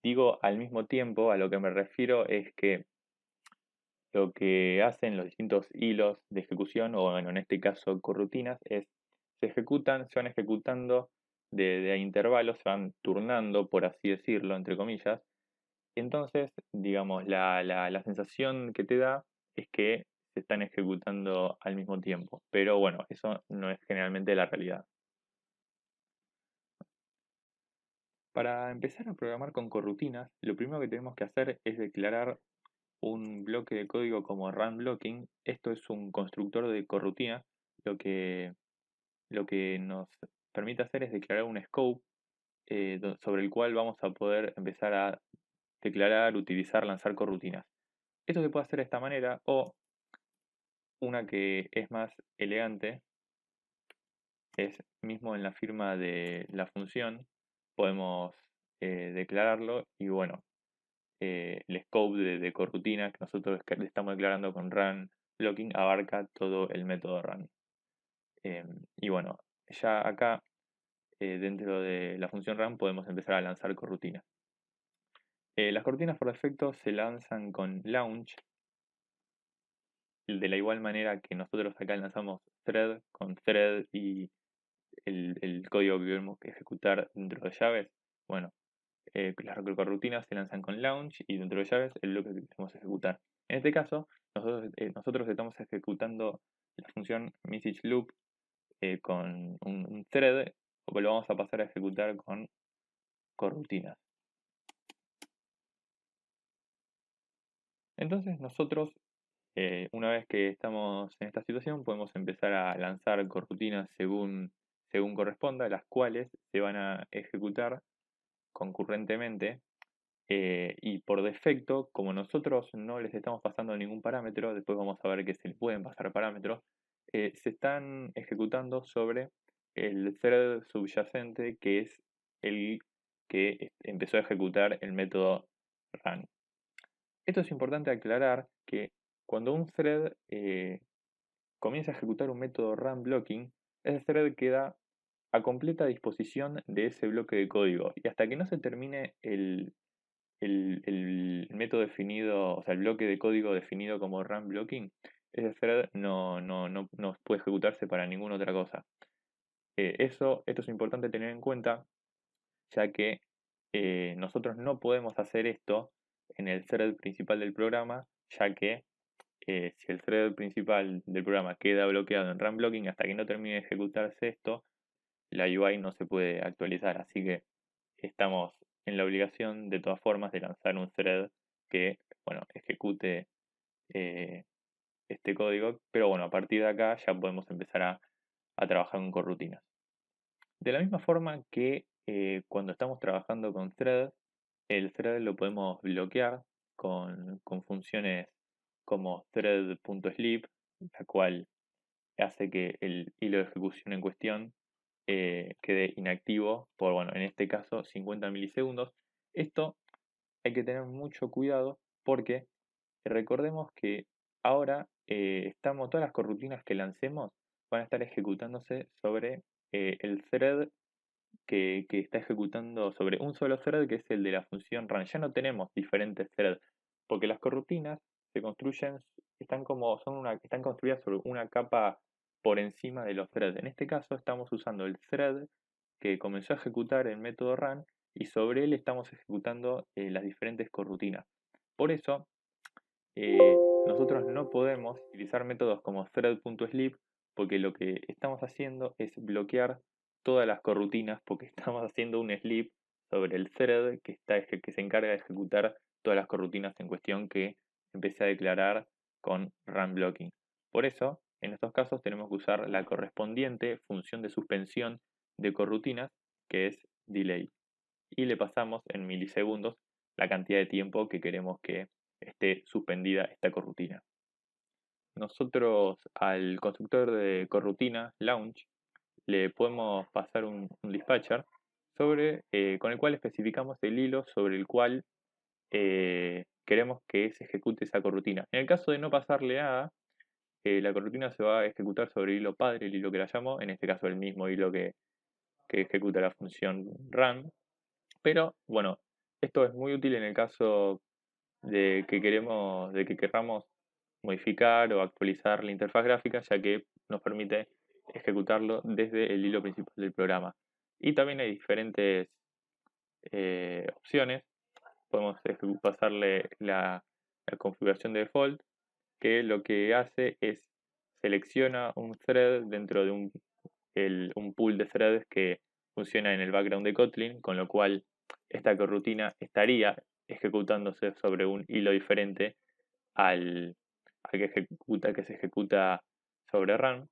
digo al mismo tiempo, a lo que me refiero es que lo que hacen los distintos hilos de ejecución, o bueno, en este caso corrutinas, es se van ejecutando de a intervalos, se van turnando, por así decirlo, entre comillas. Y entonces, digamos, la sensación que te da es que se están ejecutando al mismo tiempo. Pero bueno, eso no es generalmente la realidad. Para empezar a programar con corrutinas, lo primero que tenemos que hacer es declarar un bloque de código como run blocking. Esto es un constructor de corrutina. Lo que nos permite hacer es declarar un scope sobre el cual vamos a poder empezar a declarar, utilizar, lanzar corrutinas. Esto se puede hacer de esta manera, o una que es más elegante es mismo en la firma de la función podemos declararlo, y bueno, el scope de corrutina que nosotros le estamos declarando con run blocking abarca todo el método run. Y bueno, ya acá dentro de la función run podemos empezar a lanzar corrutinas. Las cortinas por defecto se lanzan con launch, de la igual manera que nosotros acá lanzamos thread con thread y el código que queremos ejecutar dentro de llaves. Bueno, las corrutinas se lanzan con launch y dentro de llaves el bloque que queremos ejecutar. En este caso, nosotros estamos ejecutando la función message loop con un thread, o lo vamos a pasar a ejecutar con corrutinas. Entonces nosotros, una vez que estamos en esta situación, podemos empezar a lanzar corrutinas según corresponda, las cuales se van a ejecutar concurrentemente. Y por defecto, como nosotros no les estamos pasando ningún parámetro, después vamos a ver que se le pueden pasar parámetros, se están ejecutando sobre el thread subyacente, que es el que empezó a ejecutar el método run. Esto es importante aclarar que cuando un thread comienza a ejecutar un método run blocking, ese thread queda a completa disposición de ese bloque de código, y hasta que no se termine el método definido, o sea, el bloque de código definido como run blocking, ese thread no puede ejecutarse para ninguna otra cosa. Esto es importante tener en cuenta, ya que nosotros no podemos hacer esto en el thread principal del programa, ya que si el thread principal del programa queda bloqueado en run blocking, hasta que no termine de ejecutarse esto, la UI no se puede actualizar. Así que estamos en la obligación de todas formas de lanzar un thread que, bueno, ejecute este código, pero bueno, a partir de acá ya podemos empezar a trabajar con corrutinas. De la misma forma que cuando estamos trabajando con thread, el thread lo podemos bloquear con funciones como thread.sleep, la cual hace que el hilo de ejecución en cuestión quede inactivo por, bueno, en este caso 50 milisegundos. Esto hay que tener mucho cuidado porque recordemos que ahora todas las corrutinas que lancemos van a estar ejecutándose sobre el thread que está ejecutando sobre un solo thread, que es el de la función run. Ya no tenemos diferentes threads, porque las corrutinas se construyen, están construidas sobre una capa por encima de los threads. En este caso estamos usando el thread que comenzó a ejecutar el método run, y sobre él estamos ejecutando las diferentes corrutinas. Por eso nosotros no podemos utilizar métodos como thread.sleep, porque lo que estamos haciendo es bloquear todas las corrutinas, porque estamos haciendo un sleep sobre el thread que se encarga de ejecutar todas las corrutinas en cuestión que empecé a declarar con run blocking. Por eso, en estos casos tenemos que usar la correspondiente función de suspensión de corrutinas, que es delay, y le pasamos en milisegundos la cantidad de tiempo que queremos que esté suspendida esta corrutina. Nosotros al constructor de corrutina launch le podemos pasar un dispatcher con el cual especificamos el hilo sobre el cual queremos que se ejecute esa corrutina. En el caso de no pasarle nada, la corrutina se va a ejecutar sobre el hilo padre, el hilo que la llamo, en este caso el mismo hilo que ejecuta la función run. Pero bueno, esto es muy útil en el caso de que querramos modificar o actualizar la interfaz gráfica, ya que nos permite ejecutarlo desde el hilo principal del programa. Y también hay diferentes opciones. Podemos pasarle la configuración de default, que lo que hace es selecciona un thread dentro de un pool de threads que funciona en el background de Kotlin, con lo cual esta coroutine estaría ejecutándose sobre un hilo diferente al que se ejecuta sobre run.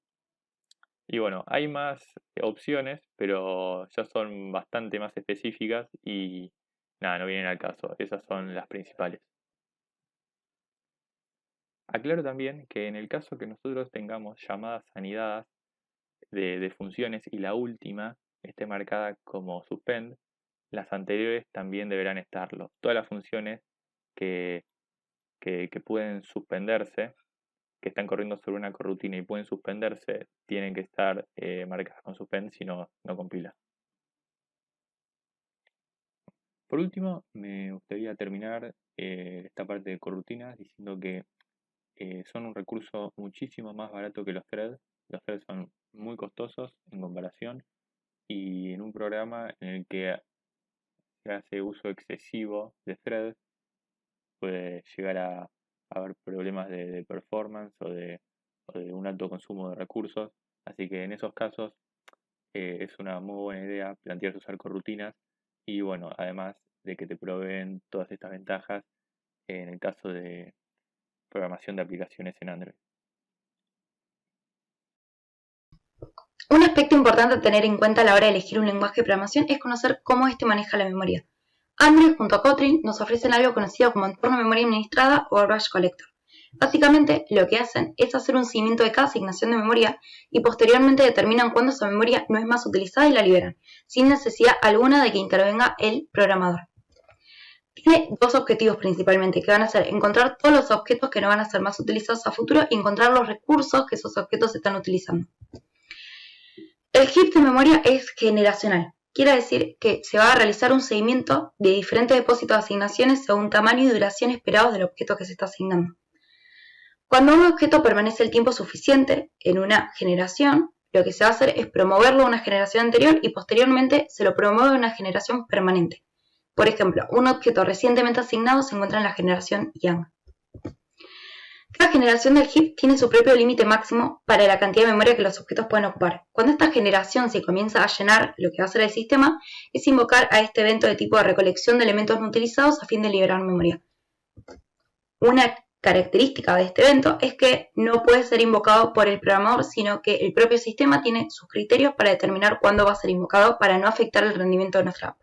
Y bueno, hay más opciones, pero ya son bastante más específicas y nada, no vienen al caso. Esas son las principales. Aclaro también que en el caso que nosotros tengamos llamadas anidadas de funciones y la última esté marcada como suspend, las anteriores también deberán estarlo. Todas las funciones que pueden suspenderse, que están corriendo sobre una coroutine y pueden suspenderse, tienen que estar marcadas con suspend, si no, no compila. Por último, me gustaría terminar esta parte de corrutinas diciendo que son un recurso muchísimo más barato que los threads. Los threads son muy costosos en comparación, y en un programa en el que se hace uso excesivo de threads puede llegar a haber problemas de performance o de un alto consumo de recursos. Así que en esos casos es una muy buena idea plantearse usar corrutinas, y bueno, además de que te proveen todas estas ventajas en el caso de programación de aplicaciones en Android. Un aspecto importante a tener en cuenta a la hora de elegir un lenguaje de programación es conocer cómo éste maneja la memoria. Android junto a Kotlin nos ofrecen algo conocido como entorno de memoria administrada o garbage collector. Básicamente, lo que hacen es hacer un seguimiento de cada asignación de memoria y posteriormente determinan cuándo esa memoria no es más utilizada y la liberan, sin necesidad alguna de que intervenga el programador. Tiene dos objetivos principalmente, que van a ser encontrar todos los objetos que no van a ser más utilizados a futuro y encontrar los recursos que esos objetos están utilizando. El heap de memoria es generacional. Quiere decir que se va a realizar un seguimiento de diferentes depósitos de asignaciones según tamaño y duración esperados del objeto que se está asignando. Cuando un objeto permanece el tiempo suficiente en una generación, lo que se va a hacer es promoverlo a una generación anterior y posteriormente se lo promueve a una generación permanente. Por ejemplo, un objeto recientemente asignado se encuentra en la generación young. Cada generación del heap tiene su propio límite máximo para la cantidad de memoria que los objetos pueden ocupar. Cuando esta generación se comienza a llenar, lo que va a hacer el sistema es invocar a este evento de tipo de recolección de elementos no utilizados a fin de liberar memoria. Una característica de este evento es que no puede ser invocado por el programador, sino que el propio sistema tiene sus criterios para determinar cuándo va a ser invocado para no afectar el rendimiento de nuestra app.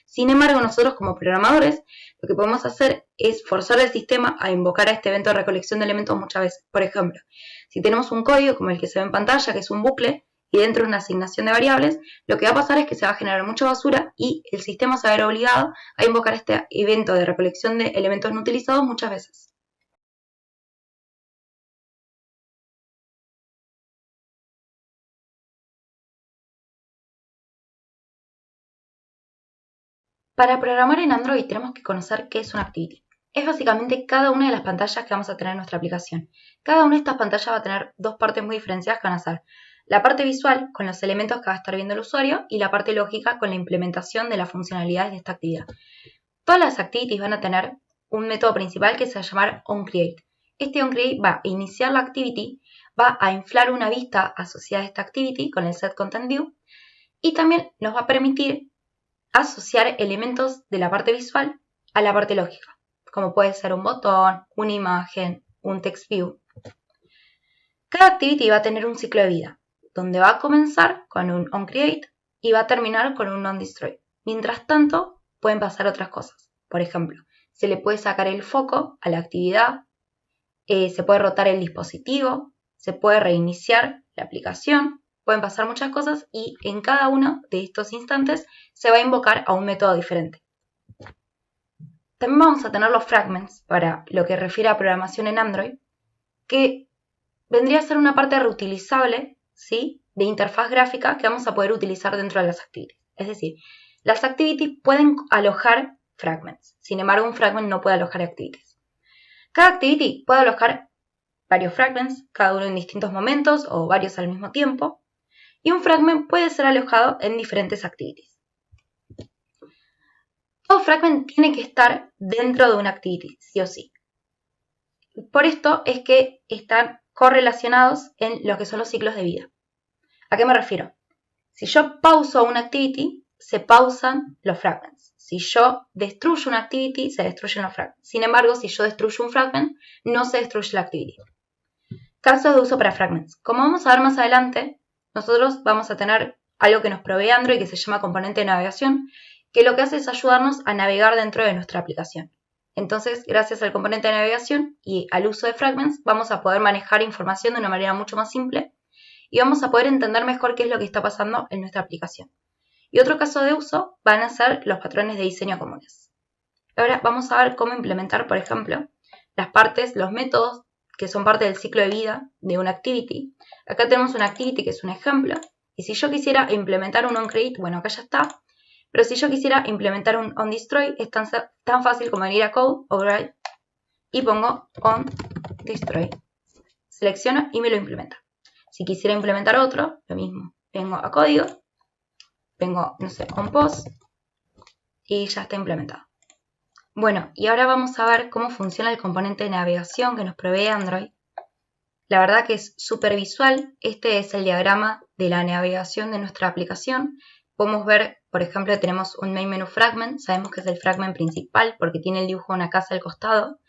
Sin embargo, nosotros como programadores lo que podemos hacer es forzar al sistema a invocar a este evento de recolección de elementos muchas veces. Por ejemplo, si tenemos un código como el que se ve en pantalla, que es un bucle, y dentro de una asignación de variables, lo que va a pasar es que se va a generar mucha basura y el sistema se va a ver obligado a invocar este evento de recolección de elementos no utilizados muchas veces. Para programar en Android tenemos que conocer qué es una activity. Es básicamente cada una de las pantallas que vamos a tener en nuestra aplicación. Cada una de estas pantallas va a tener dos partes muy diferenciadas que van a ser la parte visual con los elementos que va a estar viendo el usuario y la parte lógica con la implementación de las funcionalidades de esta actividad. Todas las activities van a tener un método principal que se va a llamar onCreate. Este onCreate va a iniciar la activity, va a inflar una vista asociada a esta activity con el setContentView y también nos va a permitir asociar elementos de la parte visual a la parte lógica, como puede ser un botón, una imagen, un text view. Cada activity va a tener un ciclo de vida, donde va a comenzar con un onCreate y va a terminar con un onDestroy. Mientras tanto, pueden pasar otras cosas. Por ejemplo, se le puede sacar el foco a la actividad, se puede rotar el dispositivo, se puede reiniciar la aplicación, pueden pasar muchas cosas y en cada uno de estos instantes se va a invocar a un método diferente. También vamos a tener los fragments para lo que refiere a programación en Android, que vendría a ser una parte reutilizable, ¿sí?, de interfaz gráfica que vamos a poder utilizar dentro de las activities. Es decir, las activities pueden alojar fragments, sin embargo un fragment no puede alojar activities. Cada activity puede alojar varios fragments, cada uno en distintos momentos o varios al mismo tiempo. Y un fragment puede ser alojado en diferentes activities. Todo fragment tiene que estar dentro de una activity, sí o sí. Por esto es que están correlacionados en lo que son los ciclos de vida. ¿A qué me refiero? Si yo pauso una activity, se pausan los fragments. Si yo destruyo una activity, se destruyen los fragments. Sin embargo, si yo destruyo un fragment, no se destruye la activity. Casos de uso para fragments. Como vamos a ver más adelante, nosotros vamos a tener algo que nos provee Android que se llama componente de navegación, que lo que hace es ayudarnos a navegar dentro de nuestra aplicación. Entonces, gracias al componente de navegación y al uso de fragments, vamos a poder manejar información de una manera mucho más simple y vamos a poder entender mejor qué es lo que está pasando en nuestra aplicación. Y otro caso de uso van a ser los patrones de diseño comunes. Ahora vamos a ver cómo implementar, por ejemplo, las partes, los métodos que son parte del ciclo de vida de una activity. Acá tenemos una activity que es un ejemplo. Y si yo quisiera implementar un onCreate, bueno, acá ya está. Pero si yo quisiera implementar un onDestroy, es tan fácil como venir a Code, Override, y pongo onDestroy. Selecciono y me lo implementa. Si quisiera implementar otro, lo mismo. Vengo a código, vengo, no sé, onPause, y ya está implementado. Bueno, y ahora vamos a ver cómo funciona el componente de navegación que nos provee Android. La verdad que es súper visual. Este es el diagrama de la navegación de nuestra aplicación. Podemos ver, por ejemplo, tenemos un main menu fragment. Sabemos que es el fragment principal porque tiene el dibujo de una casa al costado.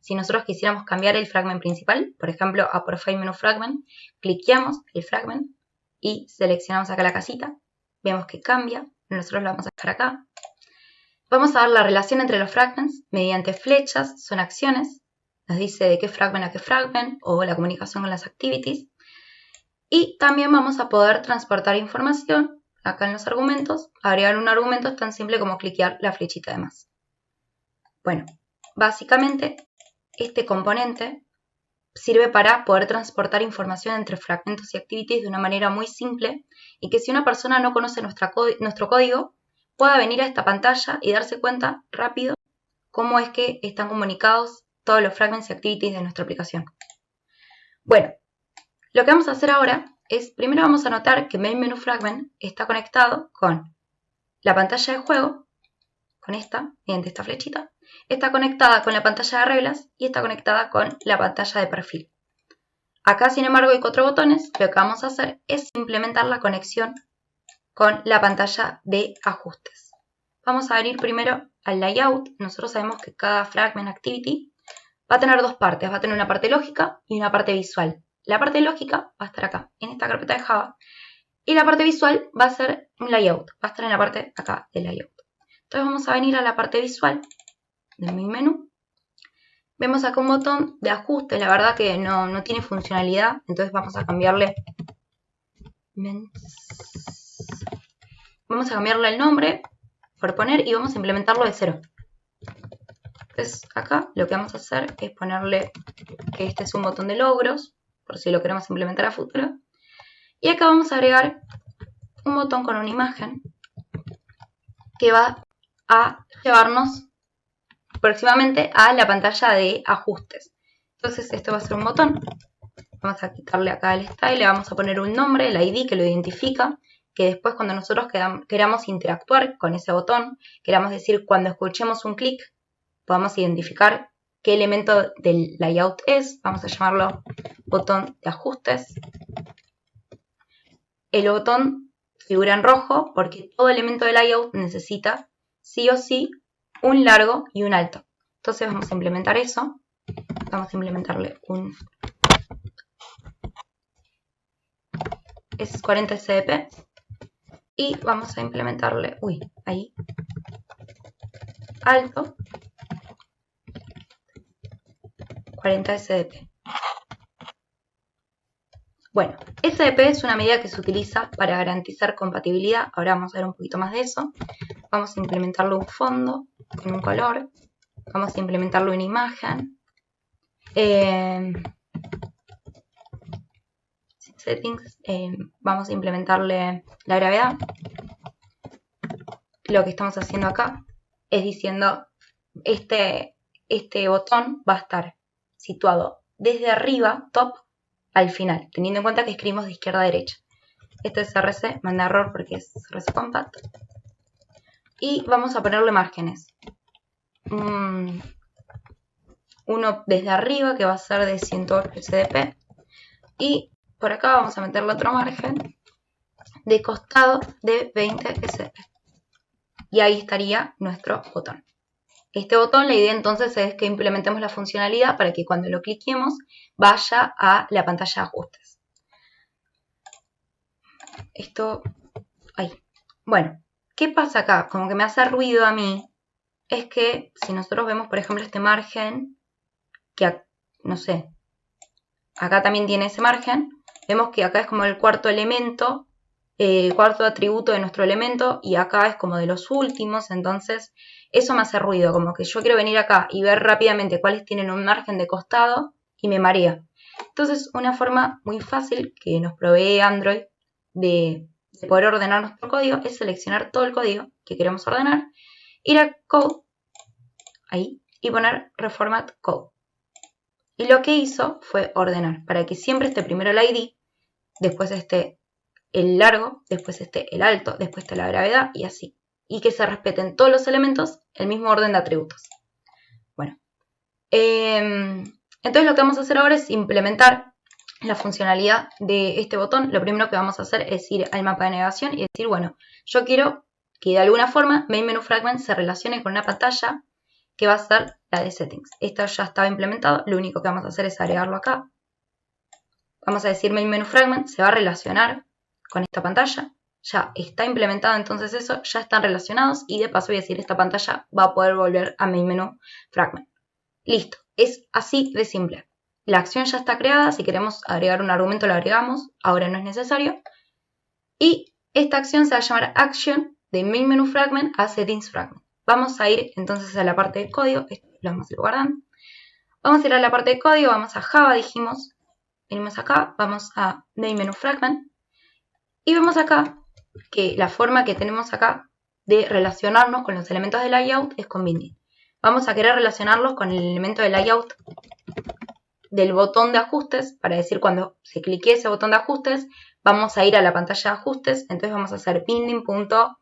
Si nosotros quisiéramos cambiar el fragment principal, por ejemplo, a Profile Menu Fragment, cliqueamos el fragment y seleccionamos acá la casita. Vemos que cambia. Nosotros lo vamos a dejar acá. Vamos a ver la relación entre los fragments mediante flechas, son acciones. Nos dice de qué fragment a qué fragment o la comunicación con las activities. Y también vamos a poder transportar información. Acá en los argumentos, agregar un argumento es tan simple como cliquear la flechita de más. Bueno, básicamente este componente sirve para poder transportar información entre fragmentos y activities de una manera muy simple y que si una persona no conoce nuestro código, pueda venir a esta pantalla y darse cuenta rápido cómo es que están comunicados todos los fragments y activities de nuestra aplicación. Bueno, lo que vamos a hacer ahora es, primero vamos a notar que Main Menu Fragment está conectado con la pantalla de juego, con esta, mediante esta flechita, está conectada con la pantalla de reglas y está conectada con la pantalla de perfil. Acá, sin embargo, hay 4 botones. Lo que vamos a hacer es implementar la conexión con la pantalla de ajustes. Vamos a venir primero al layout. Nosotros sabemos que cada fragment activity va a tener dos partes. Va a tener una parte lógica y una parte visual. La parte lógica va a estar acá, en esta carpeta de Java. Y la parte visual va a ser un layout. Va a estar en la parte acá de layout. Entonces vamos a venir a la parte visual de mi menú. Vemos acá un botón de ajuste. La verdad que no tiene funcionalidad. Entonces vamos a cambiarle. Vamos a cambiarle el nombre por poner y vamos a implementarlo de cero. Entonces acá lo que vamos a hacer es ponerle que este es un botón de logros, por si lo queremos implementar a futuro. Y acá vamos a agregar un botón con una imagen que va a llevarnos próximamente a la pantalla de ajustes. Entonces esto va a ser un botón. Vamos a quitarle acá el style, le vamos a poner un nombre, el ID que lo identifica, que después cuando nosotros queramos interactuar con ese botón, queramos decir cuando escuchemos un clic, podamos identificar qué elemento del layout es. Vamos a llamarlo botón de ajustes. El botón figura en rojo porque todo elemento de layout necesita sí o sí un largo y un alto. Entonces vamos a implementar eso. Vamos a implementarle un S40 SDP y vamos a implementarle, ahí, alto 40 SDP. Bueno, SDP es una medida que se utiliza para garantizar compatibilidad. Ahora vamos a ver un poquito más de eso. Vamos a implementarle un fondo con un color. Vamos a implementarle una imagen. Settings. Vamos a implementarle la gravedad. Lo que estamos haciendo acá es diciendo este botón va a estar situado desde arriba, top, al final, teniendo en cuenta que escribimos de izquierda a derecha. Este es CRC, manda error porque es CRC Compact. Y vamos a ponerle márgenes. Uno desde arriba, que va a ser de 108 SDP. Y por acá vamos a meterle otro margen de costado de 20 SDP. Y ahí estaría nuestro botón. Este botón, la idea entonces es que implementemos la funcionalidad para que cuando lo cliquemos vaya a la pantalla de ajustes. Esto, ahí. Bueno, ¿qué pasa acá? Como que me hace ruido a mí, es que si nosotros vemos, por ejemplo, este margen, que, no sé, acá también tiene ese margen, vemos que acá es como el cuarto elemento, cuarto atributo de nuestro elemento, y acá es como de los últimos, entonces eso me hace ruido, como que yo quiero venir acá y ver rápidamente cuáles tienen un margen de costado y me marea. Entonces una forma muy fácil que nos provee Android de poder ordenar nuestro código es seleccionar todo el código que queremos ordenar, ir a Code, ahí, y poner Reformat Code. Y lo que hizo fue ordenar para que siempre esté primero el ID, después esté el largo, después esté el alto, después esté la gravedad y así. Y que se respeten todos los elementos el mismo orden de atributos. Bueno, entonces lo que vamos a hacer ahora es implementar la funcionalidad de este botón. Lo primero que vamos a hacer es ir al mapa de navegación y decir, bueno, yo quiero que de alguna forma Main Menu Fragment se relacione con una pantalla que va a ser la de Settings. Esto ya estaba implementado, lo único que vamos a hacer es agregarlo acá. Vamos a decir Main Menu Fragment se va a relacionar con esta pantalla. Ya está implementado entonces eso, ya están relacionados y de paso voy a decir esta pantalla va a poder volver a Main Menu Fragment. Listo, es así de simple. La acción ya está creada, si queremos agregar un argumento lo agregamos, ahora no es necesario. Y esta acción se va a llamar Action de Main Menu Fragment a Settings Fragment. Vamos a ir entonces a la parte de código, esto lo vamos a ir guardando. Vamos a ir a la parte de código, vamos a Java, dijimos, venimos acá, vamos a Main Menu Fragment y vemos acá que la forma que tenemos acá de relacionarnos con los elementos de layout es con binding. Vamos a querer relacionarlos con el elemento de layout del botón de ajustes, para decir cuando se clique ese botón de ajustes, vamos a ir a la pantalla de ajustes, entonces vamos a hacer binding.el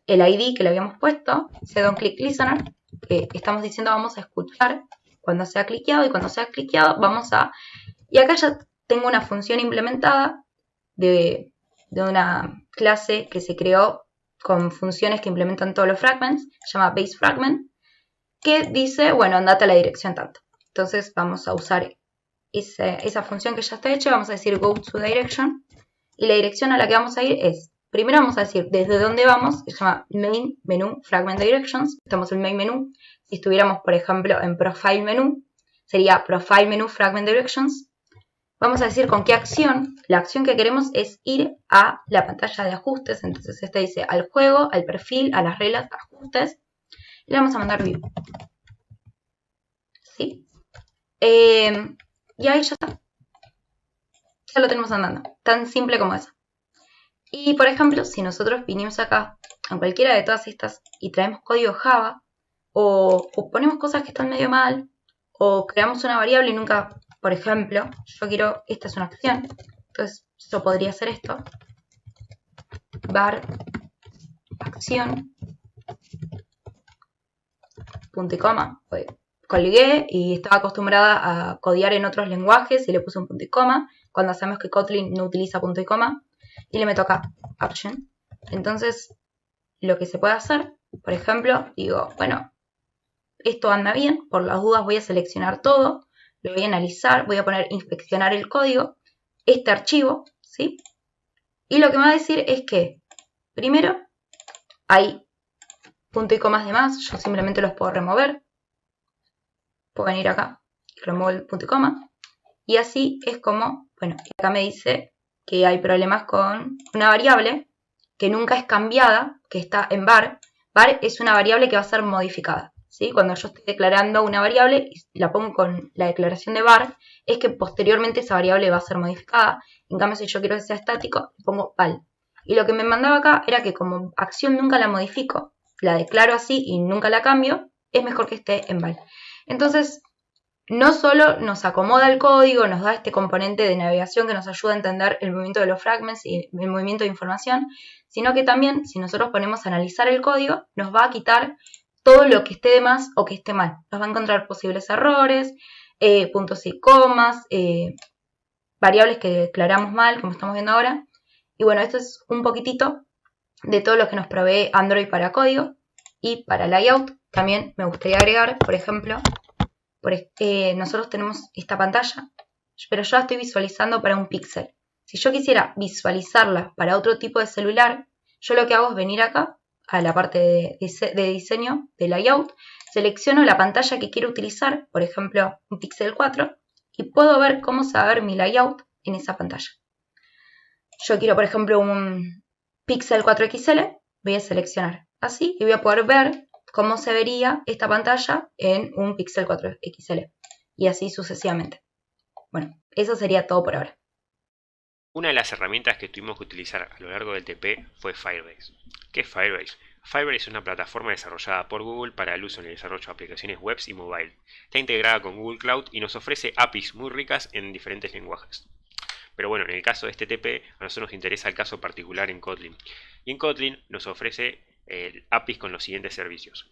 ID que le habíamos puesto, setOnClickListener, que estamos diciendo vamos a escuchar cuando sea cliqueado, y cuando sea cliqueado vamos a... Y acá ya tengo una función implementada de una clase que se creó con funciones que implementan todos los fragments, se llama baseFragment, que dice, bueno, andate a la dirección tanto. Entonces vamos a usar esa función que ya está hecha, vamos a decir go to direction, y la dirección a la que vamos a ir es, primero vamos a decir desde dónde vamos, que se llama Main Menu Fragment Directions, estamos en Main Menu, si estuviéramos por ejemplo en Profile Menu, sería Profile Menu Fragment Directions. Vamos a decir con qué acción. La acción que queremos es ir a la pantalla de ajustes. Entonces este dice al juego, al perfil, a las reglas, ajustes. Y le vamos a mandar view. ¿Sí? Y ahí ya está. Ya lo tenemos andando. Tan simple como eso. Y por ejemplo, si nosotros vinimos acá a cualquiera de todas estas y traemos código Java, o ponemos cosas que están medio mal, o creamos una variable y nunca... Por ejemplo, yo quiero, esta es una acción, entonces yo podría hacer esto, var acción, punto y coma, colgué y estaba acostumbrada a codear en otros lenguajes y le puse un punto y coma, cuando sabemos que Kotlin no utiliza punto y coma, y le meto acá, action. Entonces, lo que se puede hacer, por ejemplo, digo, bueno, esto anda bien, por las dudas voy a seleccionar todo, lo voy a analizar, voy a poner inspeccionar el código, este archivo, ¿sí? Y lo que me va a decir es que, primero, hay punto y comas de más, yo simplemente los puedo remover. Puedo venir acá, remuevo el punto y coma. Y así es como, bueno, acá me dice que hay problemas con una variable que nunca es cambiada, que está en var. Var es una variable que va a ser modificada. ¿Sí? Cuando yo estoy declarando una variable y la pongo con la declaración de var, es que posteriormente esa variable va a ser modificada. En cambio, si yo quiero que sea estático, le pongo val. Y lo que me mandaba acá era que como acción nunca la modifico, la declaro así y nunca la cambio, es mejor que esté en val. Entonces, no solo nos acomoda el código, nos da este componente de navegación que nos ayuda a entender el movimiento de los fragments y el movimiento de información, sino que también, si nosotros ponemos a analizar el código, nos va a quitar todo lo que esté de más o que esté mal. Nos va a encontrar posibles errores, puntos y comas, variables que declaramos mal, como estamos viendo ahora. Y bueno, esto es un poquitito de todo lo que nos provee Android para código y para layout. También me gustaría agregar, por ejemplo, nosotros tenemos esta pantalla, pero yo la estoy visualizando para un píxel. Si yo quisiera visualizarla para otro tipo de celular, yo lo que hago es venir acá a la parte de diseño, de layout, selecciono la pantalla que quiero utilizar, por ejemplo, un Pixel 4, y puedo ver cómo se va a ver mi layout en esa pantalla. Yo quiero, por ejemplo, un Pixel 4 XL, voy a seleccionar así y voy a poder ver cómo se vería esta pantalla en un Pixel 4 XL y así sucesivamente. Bueno, eso sería todo por ahora. Una de las herramientas que tuvimos que utilizar a lo largo del TP fue Firebase. ¿Qué es Firebase? Firebase es una plataforma desarrollada por Google para el uso en el desarrollo de aplicaciones web y mobile. Está integrada con Google Cloud y nos ofrece APIs muy ricas en diferentes lenguajes. Pero bueno, en el caso de este TP, a nosotros nos interesa el caso particular en Kotlin. Y en Kotlin nos ofrece APIs con los siguientes servicios.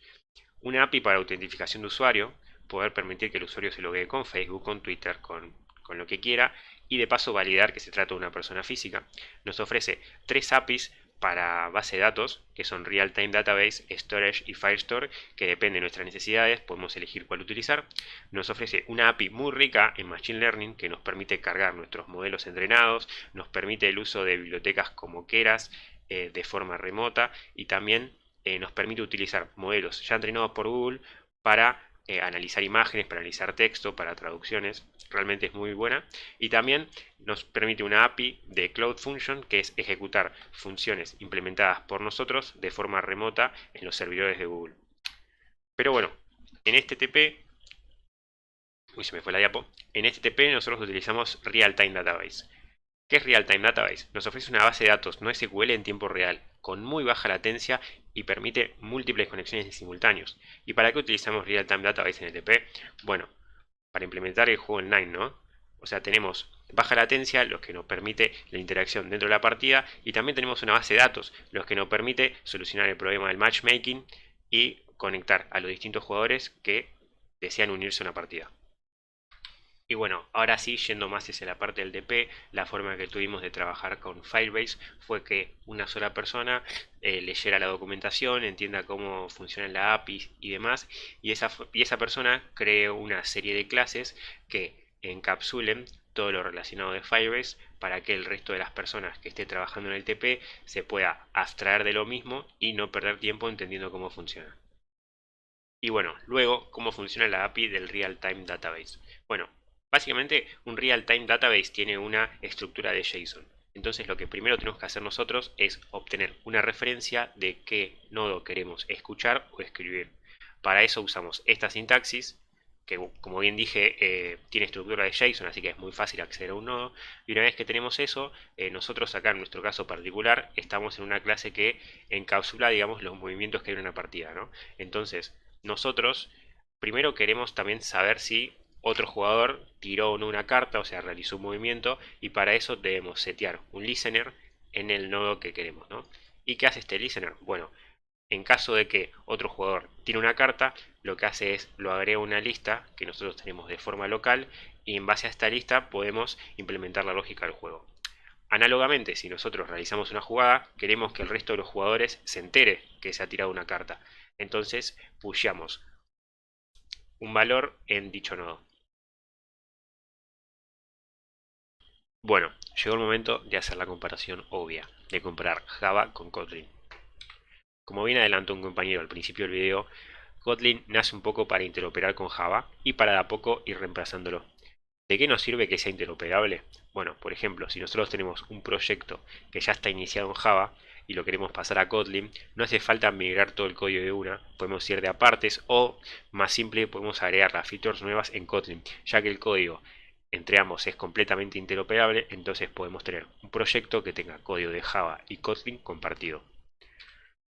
Una API para autentificación de usuario, poder permitir que el usuario se loguee con Facebook, con Twitter, con lo que quiera, y de paso validar que se trata de una persona física. Nos ofrece 3 APIs para base de datos, que son Real Time Database, Storage y Firestore, que depende de nuestras necesidades, podemos elegir cuál utilizar. Nos ofrece una API muy rica en Machine Learning, que nos permite cargar nuestros modelos entrenados, nos permite el uso de bibliotecas como Keras de forma remota, y también nos permite utilizar modelos ya entrenados por Google para analizar imágenes, para analizar texto, para traducciones. Realmente es muy buena. Y también nos permite una API de Cloud Function, que es ejecutar funciones implementadas por nosotros de forma remota en los servidores de Google. Pero bueno, en este TP, se me fue la diapo. En este TP nosotros utilizamos Real Time Database. ¿Qué es Real Time Database? Nos ofrece una base de datos no SQL en tiempo real, con muy baja latencia y permite múltiples conexiones en simultáneos. ¿Y para qué utilizamos Real Time Database en el TP? Bueno, para implementar el juego online, ¿no? O sea, tenemos baja latencia, lo que nos permite la interacción dentro de la partida, y también tenemos una base de datos, lo que nos permite solucionar el problema del matchmaking y conectar a los distintos jugadores que desean unirse a una partida. Y bueno, ahora sí, yendo más hacia la parte del DP, la forma que tuvimos de trabajar con Firebase fue que una sola persona leyera la documentación, entienda cómo funciona la API y demás, y esa persona creó una serie de clases que encapsulen todo lo relacionado de Firebase para que el resto de las personas que esté trabajando en el TP se pueda abstraer de lo mismo y no perder tiempo entendiendo cómo funciona. Y bueno, luego, ¿cómo funciona la API del Real Time Database? Bueno, básicamente un Real Time Database tiene una estructura de JSON. Entonces lo que primero tenemos que hacer nosotros es obtener una referencia de qué nodo queremos escuchar o escribir. Para eso usamos esta sintaxis, que como bien dije tiene estructura de JSON, así que es muy fácil acceder a un nodo. Y una vez que tenemos eso, nosotros acá en nuestro caso particular estamos en una clase que encapsula, digamos, los movimientos que hay en una partida, ¿no? Entonces nosotros primero queremos también saber si otro jugador tiró o no una carta, o sea, realizó un movimiento, y para eso debemos setear un listener en el nodo que queremos, ¿no? ¿Y qué hace este listener? Bueno, en caso de que otro jugador tire una carta, lo que hace es lo agrega a una lista que nosotros tenemos de forma local, y en base a esta lista podemos implementar la lógica del juego. Análogamente, si nosotros realizamos una jugada, queremos que el resto de los jugadores se entere que se ha tirado una carta. Entonces, pusheamos un valor en dicho nodo. Bueno, llegó el momento de hacer la comparación obvia, de comparar Java con Kotlin. Como bien adelantó un compañero al principio del video, Kotlin nace un poco para interoperar con Java y para de a poco ir reemplazándolo. ¿De qué nos sirve que sea interoperable? Bueno, por ejemplo, si nosotros tenemos un proyecto que ya está iniciado en Java y lo queremos pasar a Kotlin, no hace falta migrar todo el código de una, podemos ir de a partes, o más simple, podemos agregar las features nuevas en Kotlin, ya que el código entre ambos es completamente interoperable. Entonces podemos tener un proyecto que tenga código de Java y Kotlin compartido.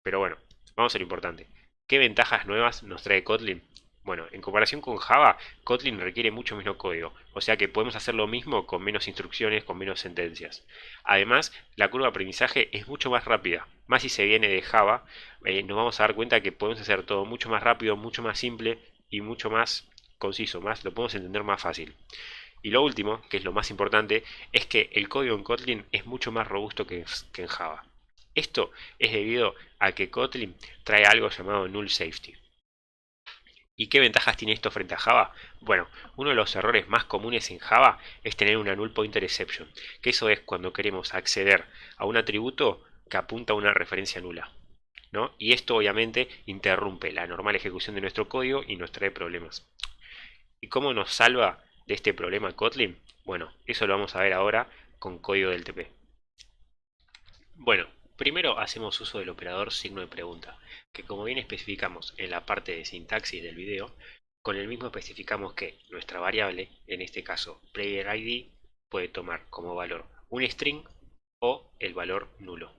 Pero bueno, vamos a lo importante. ¿Qué ventajas nuevas nos trae Kotlin? Bueno, en comparación con Java, Kotlin requiere mucho menos código, o sea que podemos hacer lo mismo con menos instrucciones, con menos sentencias. Además, la curva de aprendizaje es mucho más rápida, más si se viene de Java, nos vamos a dar cuenta que podemos hacer todo mucho más rápido, mucho más simple y mucho más conciso, lo podemos entender más fácil. Y lo último, que es lo más importante, es que el código en Kotlin es mucho más robusto que en Java. Esto es debido a que Kotlin trae algo llamado null safety. ¿Y qué ventajas tiene esto frente a Java? Bueno, uno de los errores más comunes en Java es tener una null pointer exception, que eso es cuando queremos acceder a un atributo que apunta a una referencia nula, ¿no? Y esto obviamente interrumpe la normal ejecución de nuestro código y nos trae problemas. ¿Y cómo nos salva de este problema Kotlin? Bueno, eso lo vamos a ver ahora con código del TP. Bueno, primero hacemos uso del operador signo de pregunta, que como bien especificamos en la parte de sintaxis del video, con el mismo especificamos que nuestra variable, en este caso playerID, puede tomar como valor un string o el valor nulo.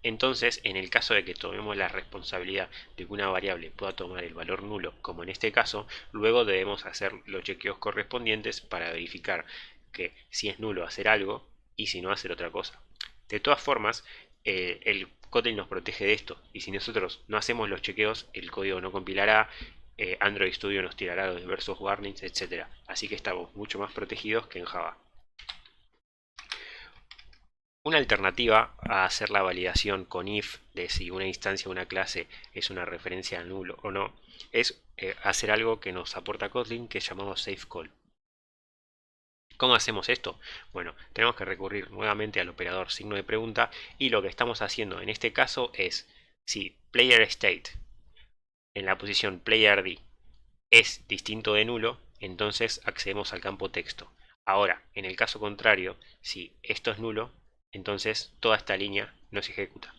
Entonces, en el caso de que tomemos la responsabilidad de que una variable pueda tomar el valor nulo, como en este caso, luego debemos hacer los chequeos correspondientes para verificar que si es nulo hacer algo y si no hacer otra cosa. De todas formas, el Kotlin nos protege de esto, y si nosotros no hacemos los chequeos, el código no compilará, Android Studio nos tirará los diversos warnings, etc. Así que estamos mucho más protegidos que en Java. Una alternativa a hacer la validación con if de si una instancia o una clase es una referencia a nulo o no, es hacer algo que nos aporta Kotlin, que llamamos safeCall. ¿Cómo hacemos esto? Bueno, tenemos que recurrir nuevamente al operador signo de pregunta, y lo que estamos haciendo en este caso es, si playerState en la posición playerID es distinto de nulo, entonces accedemos al campo texto. Ahora, en el caso contrario, si esto es nulo, entonces toda esta línea no se ejecuta.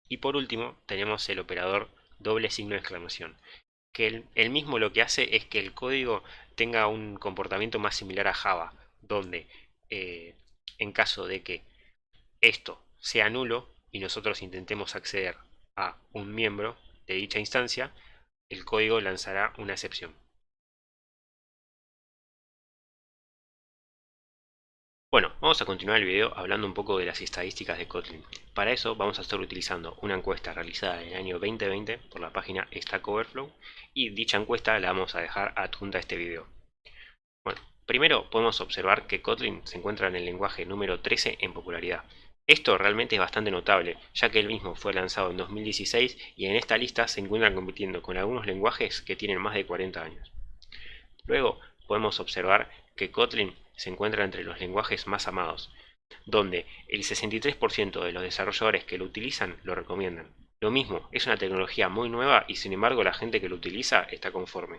Y por último tenemos el operador doble signo de exclamación, que el mismo lo que hace es que el código tenga un comportamiento más similar a Java, donde en caso de que esto sea nulo y nosotros intentemos acceder a un miembro de dicha instancia, el código lanzará una excepción. Bueno, vamos a continuar el video hablando un poco de las estadísticas de Kotlin. Para eso vamos a estar utilizando una encuesta realizada en el año 2020 por la página Stack Overflow, y dicha encuesta la vamos a dejar adjunta a este video. Bueno, primero podemos observar que Kotlin se encuentra en el lenguaje número 13 en popularidad. Esto realmente es bastante notable, ya que el mismo fue lanzado en 2016 y en esta lista se encuentran compitiendo con algunos lenguajes que tienen más de 40 años. Luego podemos observar que Kotlin se encuentra entre los lenguajes más amados, donde el 63% de los desarrolladores que lo utilizan lo recomiendan. Lo mismo, es una tecnología muy nueva y sin embargo la gente que lo utiliza está conforme.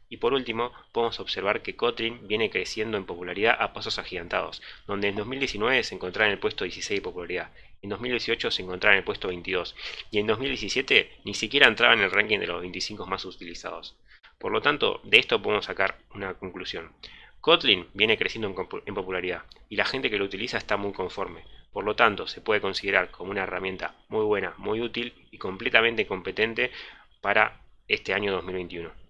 Y por último, podemos observar que Kotlin viene creciendo en popularidad a pasos agigantados, donde en 2019 se encontraba en el puesto 16 de popularidad, en 2018 se encontraba en el puesto 22, y en 2017 ni siquiera entraba en el ranking de los 25 más utilizados. Por lo tanto, de esto podemos sacar una conclusión. Kotlin viene creciendo en popularidad y la gente que lo utiliza está muy conforme. Por lo tanto, se puede considerar como una herramienta muy buena, muy útil y completamente competente para este año 2021.